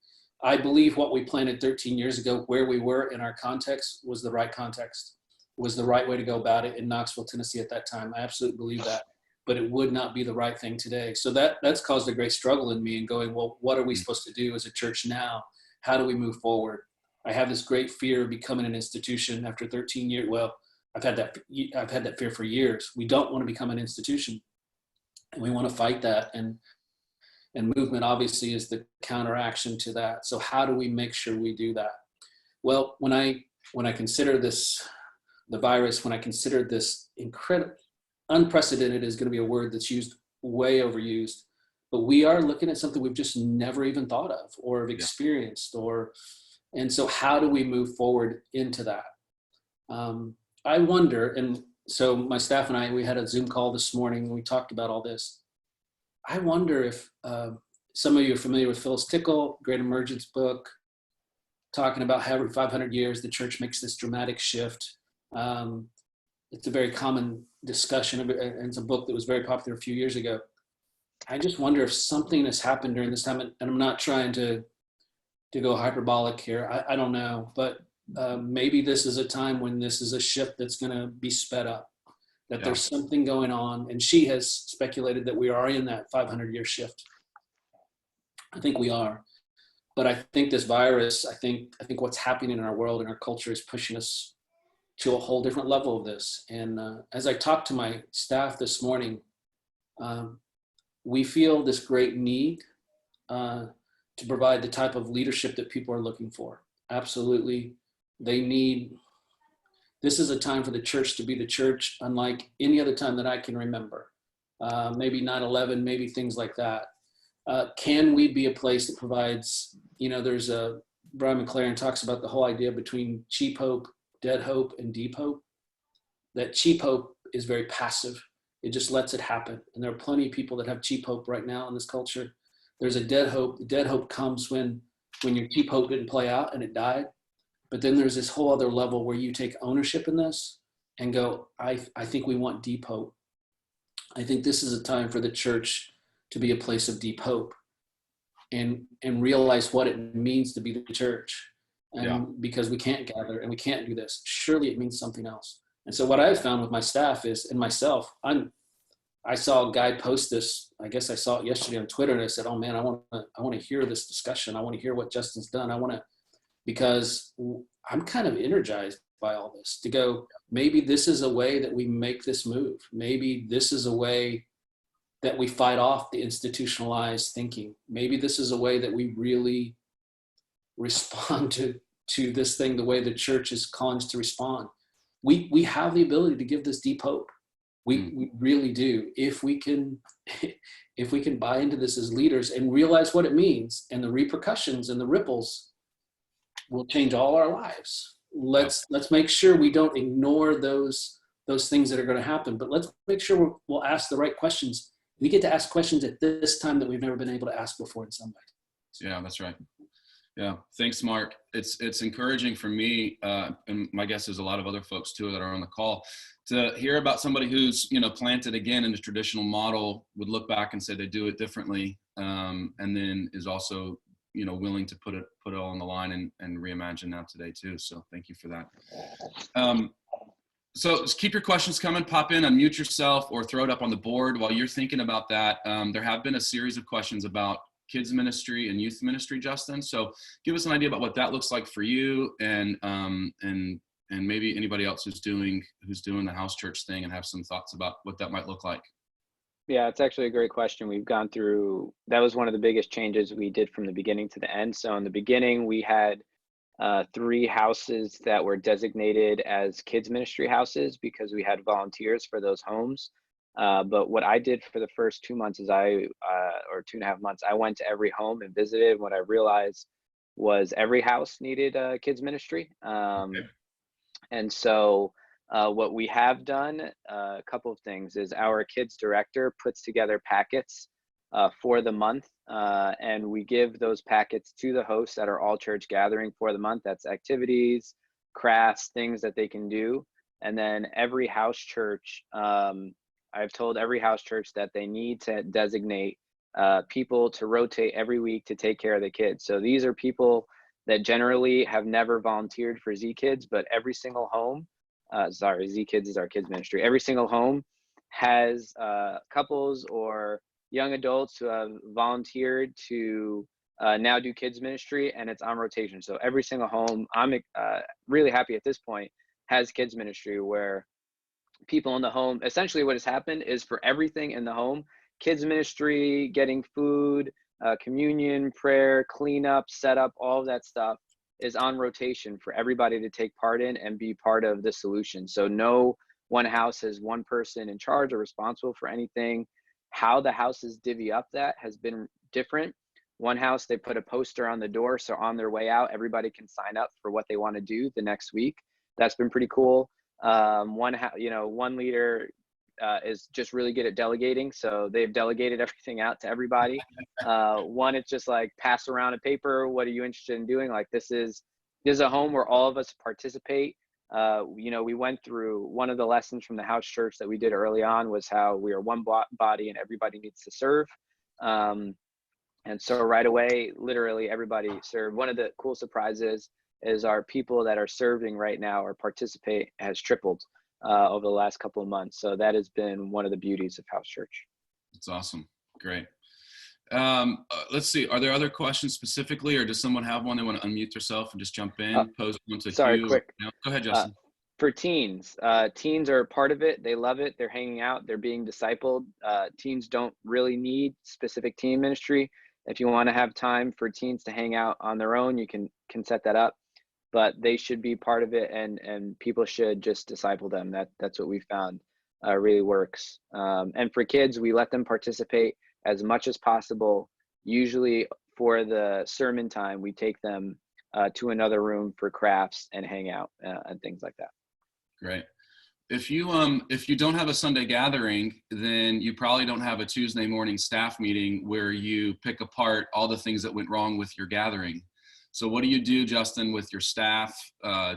I believe what we planted 13 years ago, where we were in our context, was the right context, was the right way to go about it in Knoxville, Tennessee at that time. I absolutely believe that. But it would not be the right thing today. So that's caused a great struggle in me in going, well, what are we supposed to do as a church now? How do we move forward? I have this great fear of becoming an institution after 13 years. Well, I've had that fear for years. We don't want to become an institution, and we want to fight that. And movement obviously is the counteraction to that. So how do we make sure we do that? Well, when I consider this, the virus, when I consider this incredible, unprecedented is going to be a word that's used, way overused, but we are looking at something we've just never even thought of or have experienced, and so how do we move forward into that? I wonder, and so my staff and I, we had a Zoom call this morning and we talked about all this. I wonder if some of you are familiar with Phyllis Tickle, Great Emergence book, talking about how every 500 years the church makes this dramatic shift. It's a very common discussion, and it's a book that was very popular a few years ago. I just wonder if something has happened during this time, and I'm not trying to go hyperbolic here. I don't know, but maybe this is a time when this is a shift that's going to be sped up, that there's something going on. And she has speculated that we are in that 500-year shift. I think we are. But I think this virus, I think what's happening in our world and our culture is pushing us to a whole different level of this. And as I talked to my staff this morning, we feel this great need to provide the type of leadership that people are looking for. Absolutely. This is a time for the church to be the church unlike any other time that I can remember. maybe 9/11, maybe things like that. Can we be a place that provides, there's Brian McLaren talks about the whole idea between cheap hope, dead hope, and deep hope. That cheap hope is very passive. It just lets it happen. And there are plenty of people that have cheap hope right now in this culture. There's a dead hope. The dead hope comes when your cheap hope didn't play out and it died. But then there's this whole other level where you take ownership in this and go, I think we want deep hope. I think this is a time for the church to be a place of deep hope and realize what it means to be the church. And because we can't gather and we can't do this, surely it means something else. And so what I've found with my staff is, and myself, I saw a guy post this, I guess I saw it yesterday on Twitter, and I said, oh man, I want to hear this discussion. I want to hear what Justin's done. Because I'm kind of energized by all this to go, maybe this is a way that we make this move. Maybe this is a way that we fight off the institutionalized thinking. Maybe this is a way that we really respond to this thing the way the church is calling us to respond. We have the ability to give this deep hope. We really do. If we can buy into this as leaders and realize what it means, and the repercussions and the ripples will change all our lives. Let's make sure we don't ignore those things that are going to happen, but let's make sure we'll ask the right questions. We get to ask questions at this time that we've never been able to ask before in some way. Yeah, that's right. Yeah. Thanks, Mark. It's encouraging for me, and my guess is a lot of other folks too that are on the call, to hear about somebody who's, planted again in the traditional model, would look back and say they do it differently. And then is also, willing to put it all on the line and reimagine now today too. So thank you for that. So just keep your questions coming, pop in, unmute yourself, or throw it up on the board while you're thinking about that. There have been a series of questions about kids ministry and youth ministry, Justin. So give us an idea about what that looks like for you, and maybe anybody else who's doing the house church thing and have some thoughts about what that might look like. Yeah, it's actually a great question. We've gone through, that was one of the biggest changes we did from the beginning to the end. So in the beginning, we had 3 houses that were designated as kids ministry houses because we had volunteers for those homes. But what I did for the first 2 months is or 2.5 months, I went to every home and visited. What I realized was every house needed a kids ministry. Okay. And so what we have done, a couple of things, is our kids director puts together packets for the month, and we give those packets to the hosts at our all church gathering for the month. That's activities, crafts, things that they can do. And then every house church, I've told every house church that they need to designate people to rotate every week to take care of the kids. So these are people that generally have never volunteered for Z Kids, but every single home, Z Kids is our kids ministry. Every single home has couples or young adults who have volunteered to now do kids ministry, and it's on rotation. So every single home, I'm really happy at this point, has kids ministry, where people in the home, essentially what has happened is for everything in the home, kids ministry, getting food, communion, prayer, cleanup, setup, all of that stuff is on rotation for everybody to take part in and be part of the solution. So no one house has one person in charge or responsible for anything. How the houses divvy up that has been different. One house, they put a poster on the door, so on their way out, everybody can sign up for what they want to do the next week. That's been pretty cool. One leader is just really good at delegating, so they've delegated everything out to everybody. One, it's just like pass around a paper. What are you interested in doing? Like this is a home where all of us participate. We went through, one of the lessons from the house church that we did early on was how we are one body and everybody needs to serve. And so right away, literally everybody served. One of the cool surprises is our people that are serving right now or participate has tripled over the last couple of months. So that has been one of the beauties of house church. That's awesome. Great. Let's see. Are there other questions specifically, or does someone have one they want to unmute themselves and just jump in, pose one to Hugh? Quick. No? Go ahead, Justin. For teens, teens are part of it. They love it. They're hanging out. They're being discipled. Teens don't really need specific teen ministry. If you want to have time for teens to hang out on their own, you can set that up. But they should be part of it, and people should just disciple them. That's what we found. really works. And for kids, we let them participate as much as possible. Usually for the sermon time, we take them to another room for crafts and hang out and things like that. Great. If you don't have a Sunday gathering, then you probably don't have a Tuesday morning staff meeting where you pick apart all the things that went wrong with your gathering. So what do you do, Justin, with your staff,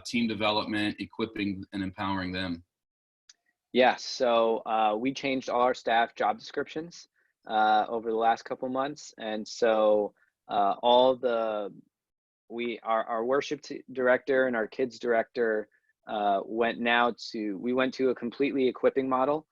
team development, equipping and empowering them? Yeah, so we changed all our staff job descriptions over the last couple months, and so our worship director and our kids director went to a completely equipping model,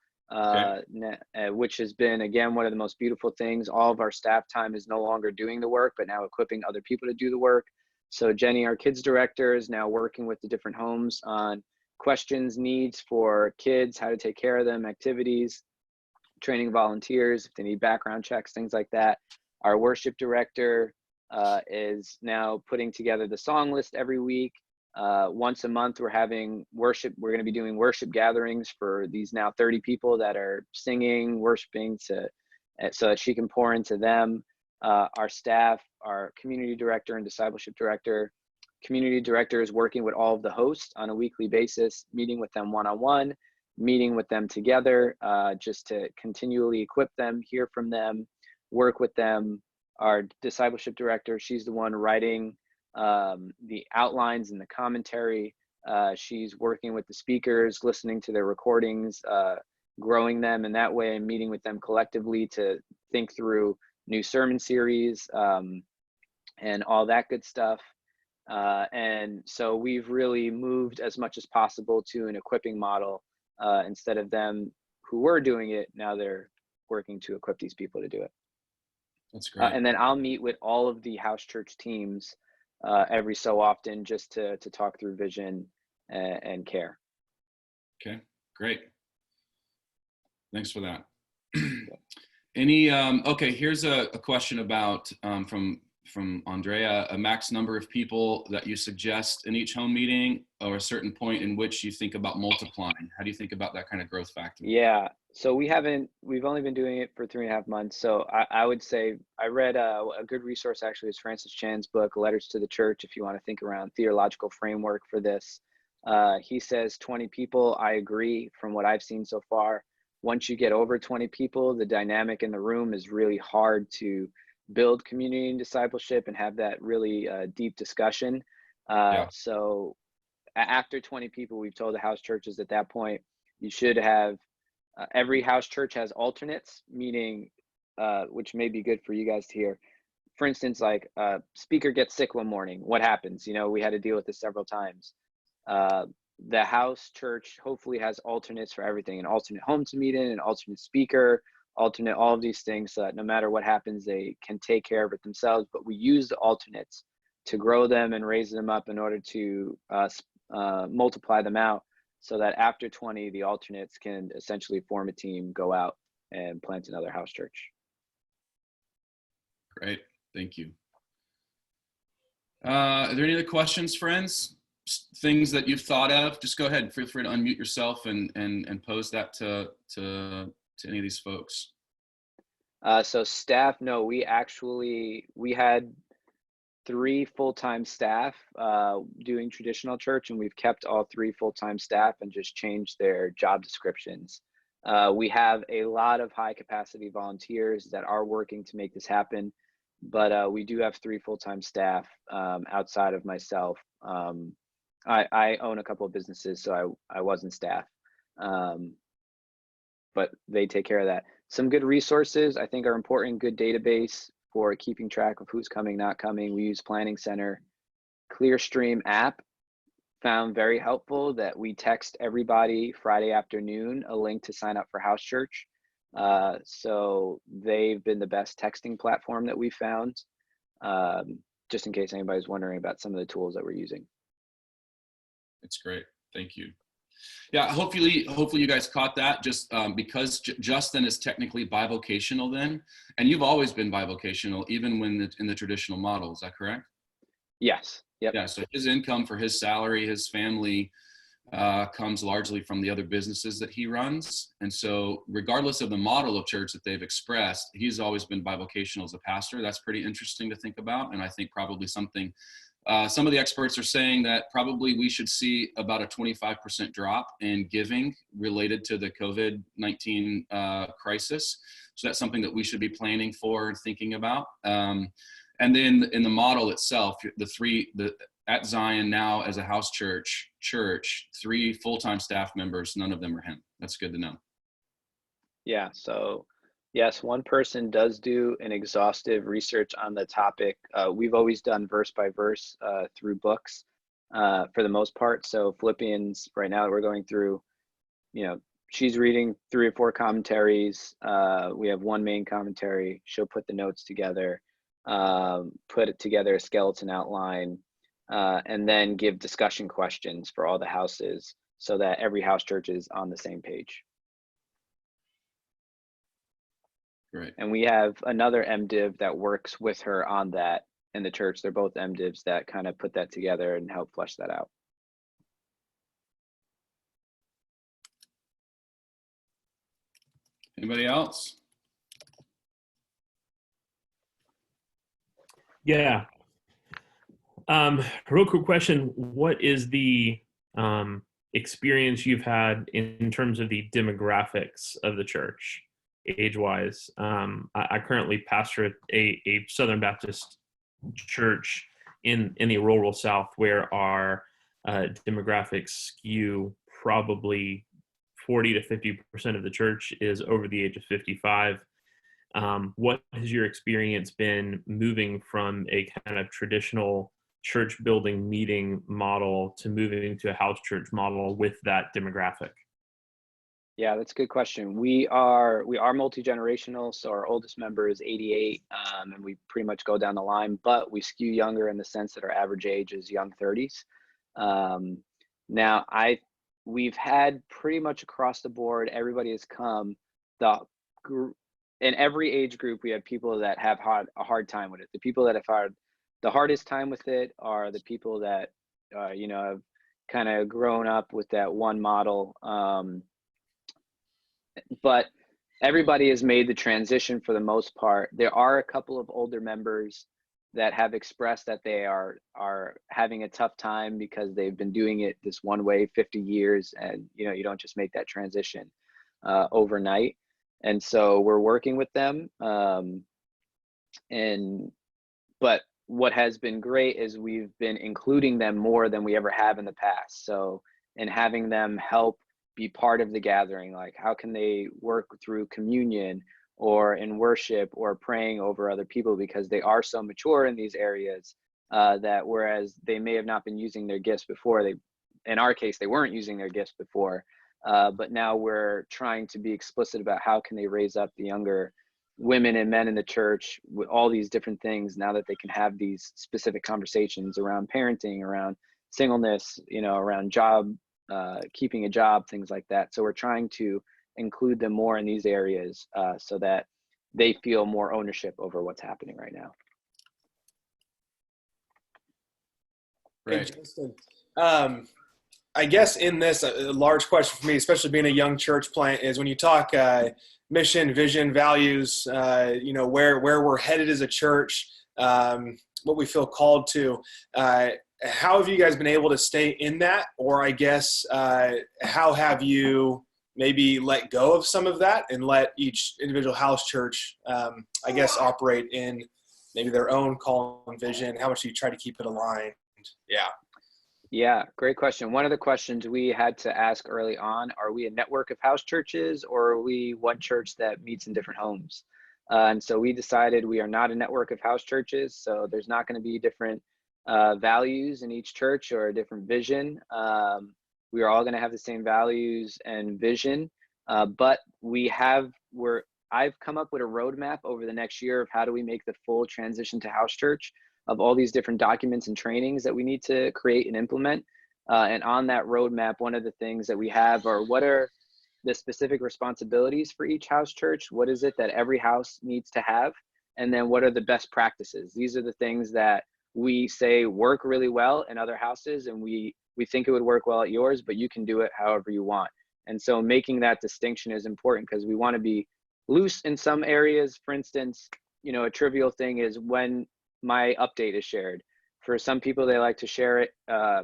which has been, again, one of the most beautiful things. All of our staff time is no longer doing the work, but now equipping other people to do the work. So Jenny, our kids director, is now working with the different homes on questions, needs for kids, how to take care of them, activities, training volunteers if they need background checks, things like that. Our worship director is now putting together the song list every week. Once a month, we're having worship. We're going to be doing worship gatherings for these now 30 people that are singing, worshiping, so that she can pour into them. Our staff, our community director and discipleship director. Community director is working with all of the hosts on a weekly basis, meeting with them one-on-one, meeting with them together, just to continually equip them, hear from them, work with them. Our discipleship director, she's the one writing the outlines and the commentary. She's working with the speakers, listening to their recordings, growing them in that way, and meeting with them collectively to think through new sermon series and all that good stuff. And so we've really moved as much as possible to an equipping model instead of them who were doing it. Now they're working to equip these people to do it. That's great. And then I'll meet with all of the house church teams every so often just to talk through vision and care. Okay, great. Thanks for that. Okay, here's a question about from Andrea, a max number of people that you suggest in each home meeting, or a certain point in which you think about multiplying. How do you think about that kind of growth factor? Yeah, so we've only been doing it for 3.5 months. So I would say I read a good resource, actually, is Francis Chan's book, Letters to the Church, if you want to think around theological framework for this. He says 20 people. I agree from what I've seen so far. Once you get over 20 people, the dynamic in the room is really hard to build community and discipleship and have that really deep discussion. So after 20 people, we've told the house churches at that point, you should have, every house church has alternates, meaning, which may be good for you guys to hear. For instance, like a speaker gets sick one morning, what happens? We had to deal with this several times. The house church hopefully has alternates for everything, an alternate home to meet in, an alternate speaker, alternate all of these things, so that no matter what happens, they can take care of it themselves. But we use the alternates to grow them and raise them up in order to multiply them out, so that after 20, the alternates can essentially form a team, go out and plant another house church. Great, thank you. Are there any other questions, friends? Things that you've thought of? Just go ahead and feel free to unmute yourself and pose that to any of these folks. So staff, no, we had 3 full-time staff doing traditional church, and we've kept all 3 full-time staff and just changed their job descriptions. We have a lot of high capacity volunteers that are working to make this happen, but we do have 3 full-time staff outside of myself. I own a couple of businesses, so I wasn't staff, but they take care of that. Some good resources I think are important. Good database for keeping track of who's coming, not coming. We use Planning Center. Clearstream app, found very helpful, that we text everybody Friday afternoon a link to sign up for house church. So they've been the best texting platform that we found, just in case anybody's wondering about some of the tools that we're using. It's great. Thank you. Yeah, hopefully you guys caught that, just because Justin is technically bivocational then, and you've always been bivocational, even when in the traditional model. Is that correct? Yes. Yep. Yeah, so his income for his salary, his family, comes largely from the other businesses that he runs. And so regardless of the model of church that they've expressed, he's always been bivocational as a pastor. That's pretty interesting to think about. And I think probably something, some of the experts are saying that probably we should see about a 25% drop in giving related to the COVID-19 crisis. So that's something that we should be planning for and thinking about. And then in the model itself, at Zion now as a house church, 3 full-time staff members, none of them are him. That's good to know. Yeah, so yes, one person does do an exhaustive research on the topic. We've always done verse by verse through books for the most part. So Philippians, right now we're going through, she's reading 3 or 4 commentaries. We have one main commentary. She'll put the notes together, put it together a skeleton outline, and then give discussion questions for all the houses so that every house church is on the same page. Great. And we have another MDiv that works with her on that in the church. They're both MDivs that kind of put that together and help flesh that out. Anybody else? Yeah. Real quick question. What is the experience you've had in terms of the demographics of the church, age-wise? I currently pastor a Southern Baptist church in the rural South, where our demographics skew probably 40 to 50% of the church is over the age of 55. What has your experience been moving from a kind of traditional church building meeting model to moving to a house church model with that demographic? Yeah, that's a good question. We are multi-generational, so our oldest member is 88, and we pretty much go down the line, but we skew younger in the sense that our average age is young 30s. Now, we've had pretty much across the board, everybody has come. In every age group, we have people that have had a hard time with it. The people that have had the hardest time with it are the people that, have kind of grown up with that one model. But everybody has made the transition for the most part. There are a couple of older members that have expressed that they are having a tough time because they've been doing it this one way 50 years, and you don't just make that transition overnight. And so we're working with them. But what has been great is we've been including them more than we ever have in the past. So, and having them help be part of the gathering, like how can they work through communion or in worship or praying over other people, because they are so mature in these areas that whereas they may have not been using their gifts before, in our case, they weren't using their gifts before, but now we're trying to be explicit about how can they raise up the younger women and men in the church with all these different things now that they can have these specific conversations around parenting, around singleness, around job, keeping a job, things like that. So we're trying to include them more in these areas so that they feel more ownership over what's happening right now. Right. Hey, Justin, I guess in this, a large question for me, especially being a young church plant, is when you talk mission, vision, values, where we're headed as a church, what we feel called to. How have you guys been able to stay in that? Or I guess, how have you maybe let go of some of that and let each individual house church, operate in maybe their own call and vision? How much do you try to keep it aligned? Yeah, great question. One of the questions we had to ask early on, are we a network of house churches or are we one church that meets in different homes? And so we decided we are not a network of house churches. So there's not going to be different values in each church or a different vision. We are all going to have the same values and vision, but I've come up with a roadmap over the next year of how do we make the full transition to house church, of all these different documents and trainings that we need to create and implement. And on that roadmap, one of the things that we have are what are the specific responsibilities for each house church? What is it that every house needs to have? And then what are the best practices? These are the things that we say work really well in other houses, and we think it would work well at yours, but you can do it however you want. And so making that distinction is important, because we want to be loose in some areas. For instance, a trivial thing is when my update is shared. For some people, they like to share it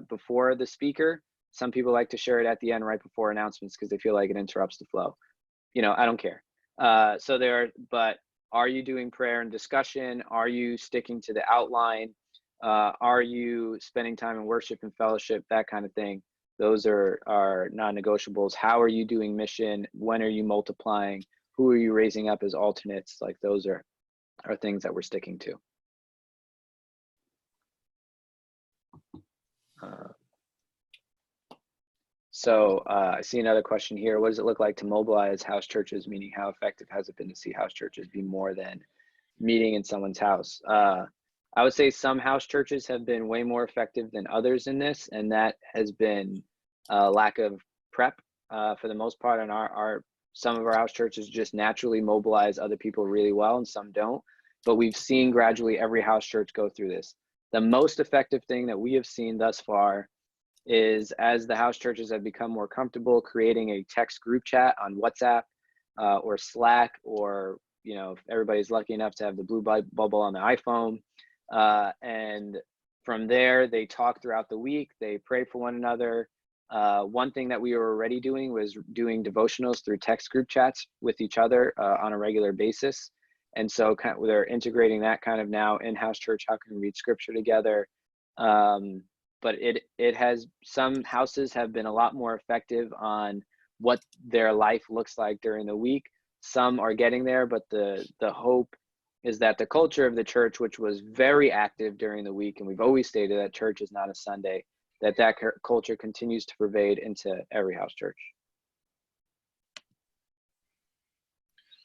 before the speaker. Some people like to share it at the end, right before announcements, because they feel like it interrupts the flow. I don't care. But are you doing prayer and discussion? Are you sticking to the outline? Are you spending time in worship and fellowship? That kind of thing. Those are non-negotiables. How are you doing mission? When are you multiplying? Who are you raising up as alternates? Like, those are things that we're sticking to. I see another question here. What does it look like to mobilize house churches? Meaning, how effective has it been to see house churches be more than meeting in someone's house? I would say some house churches have been way more effective than others in this, and that has been lack of prep for the most part. And some of our house churches just naturally mobilize other people really well, and some don't. But we've seen gradually every house church go through this. The most effective thing that we have seen thus far is, as the house churches have become more comfortable creating a text group chat on WhatsApp or Slack, or if everybody's lucky enough to have the blue bubble on the iPhone, and from there they talk throughout the week, they pray for one another. One thing that we were already doing was doing devotionals through text group chats with each other on a regular basis. And so they're integrating that kind of now in house church. How can we read scripture together? But it has, some houses have been a lot more effective on what their life looks like during the week. Some are getting there, but the hope is that the culture of the church, which was very active during the week, and we've always stated that church is not a Sunday, that culture continues to pervade into every house church.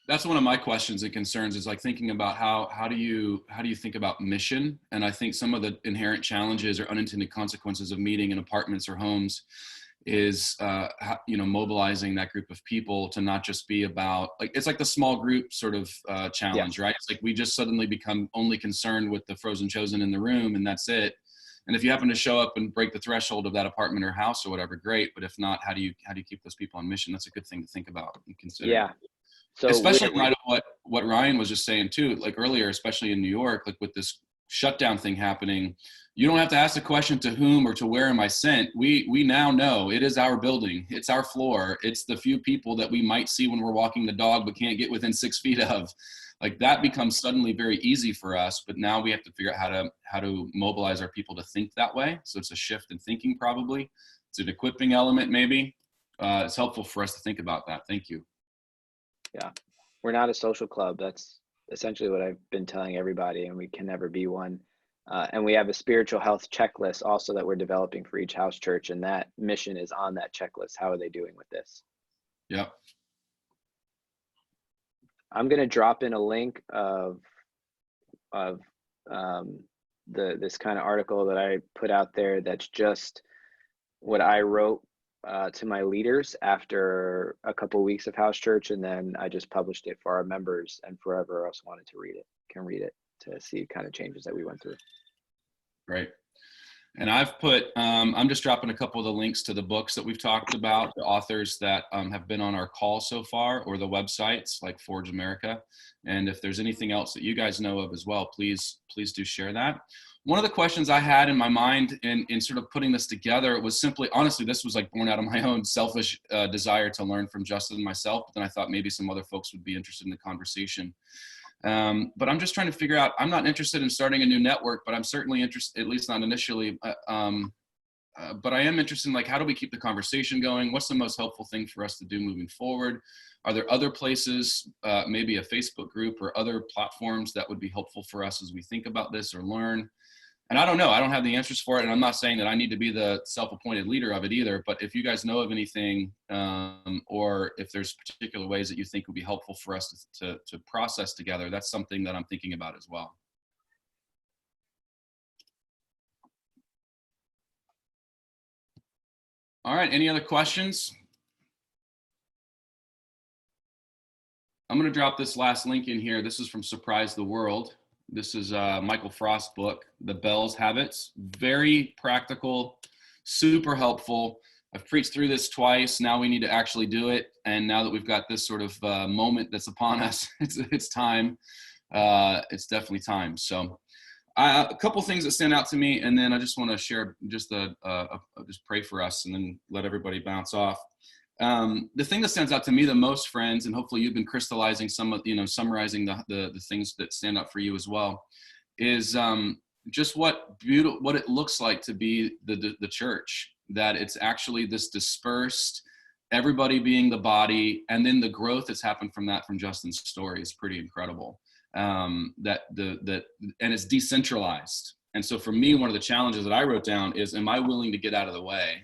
That's one of my questions and concerns, is like thinking about how do you think about mission? And I think some of the inherent challenges or unintended consequences of meeting in apartments or homes is mobilizing that group of people to not just be about, like, it's like the small group sort of challenge, right? It's like we just suddenly become only concerned with the frozen chosen in the room, and that's it. And if you happen to show up and break the threshold of that apartment or house or whatever, great. But if not, how do you keep those people on mission? That's a good thing to think about and consider. Yeah. So especially in light of what Ryan was just saying too, like earlier, especially in New York, like with this shutdown thing happening, you don't have to ask the question to whom or to where am I sent. We now know it is our building, it's our floor, it's the few people that we might see when we're walking the dog but can't get within 6 feet of. Like, that becomes suddenly very easy for us, but now we have to figure out how to mobilize our people to think that way. So it's a shift in thinking, probably. It's an equipping element, maybe. It's helpful for us to think about that. Thank you. Yeah, we're not a social club. That's essentially what I've been telling everybody, and we can never be one. And we have a spiritual health checklist also that we're developing for each house church, and that mission is on that checklist. How are they doing with this? Yep. I'm going to drop in a link of this kind of article that I put out there. That's just what I wrote to my leaders after a couple of weeks of house church, and then I just published it for our members, and for whoever else wanted to read it can read it to see kind of changes that we went through. Right. And I've put, I'm just dropping a couple of the links to the books that we've talked about, the authors that have been on our call so far, or the websites like Forge America. And if there's anything else that you guys know of as well, please do share that. One of the questions I had in my mind in sort of putting this together was simply, honestly, this was like born out of my own selfish desire to learn from Justin and myself, but then I thought maybe some other folks would be interested in the conversation. But I'm just trying to figure out, I'm not interested in starting a new network, but I'm certainly interested, at least not initially, but I am interested in, like, how do we keep the conversation going? What's the most helpful thing for us to do moving forward? Are there other places, maybe a Facebook group or other platforms that would be helpful for us as we think about this or learn? And I don't know, I don't have the answers for it. And I'm not saying that I need to be the self-appointed leader of it either, but if you guys know of anything, or if there's particular ways that you think would be helpful for us to process together, that's something that I'm thinking about as well. All right, any other questions? I'm gonna drop this last link in here. This is from Surprise the World. This is Michael Frost's book, The Bell's Habits. Very practical, super helpful. I've preached through this twice. Now we need to actually do it. And now that we've got this sort of moment that's upon us, it's time. It's definitely time. So a couple things that stand out to me, and then I just want to share just just pray for us and then let everybody bounce off. The thing that stands out to me the most, friends, and hopefully you've been crystallizing some of, summarizing the things that stand out for you as well, is just what it looks like to be the church, that it's actually this dispersed, everybody being the body, and then the growth that's happened from Justin's story is pretty incredible. And it's decentralized. And so for me, one of the challenges that I wrote down is, am I willing to get out of the way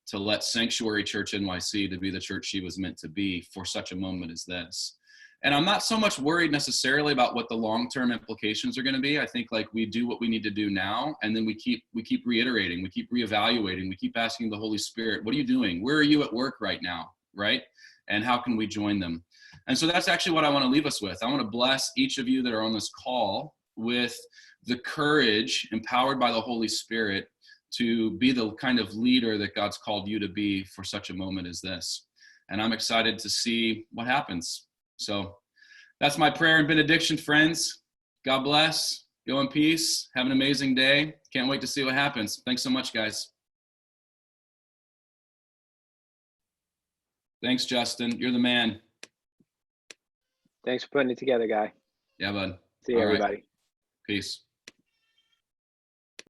to let Sanctuary Church NYC to be the church she was meant to be for such a moment as this? And I'm not so much worried necessarily about what the long-term implications are going to be. I think like we do what we need to do now, and then we keep reiterating, we keep reevaluating, we keep asking the Holy Spirit, what are you doing? Where are you at work right now, right? And how can we join them? And so that's actually what I want to leave us with. I want to bless each of you that are on this call with the courage, empowered by the Holy Spirit, to be the kind of leader that God's called you to be for such a moment as this. And I'm excited to see what happens. So that's my prayer and benediction, friends. God bless. Go in peace. Have an amazing day. Can't wait to see what happens. Thanks so much, guys. Thanks, Justin. You're the man. Thanks for putting it together, Guy. Yeah, bud. See you, All right. everybody. Peace.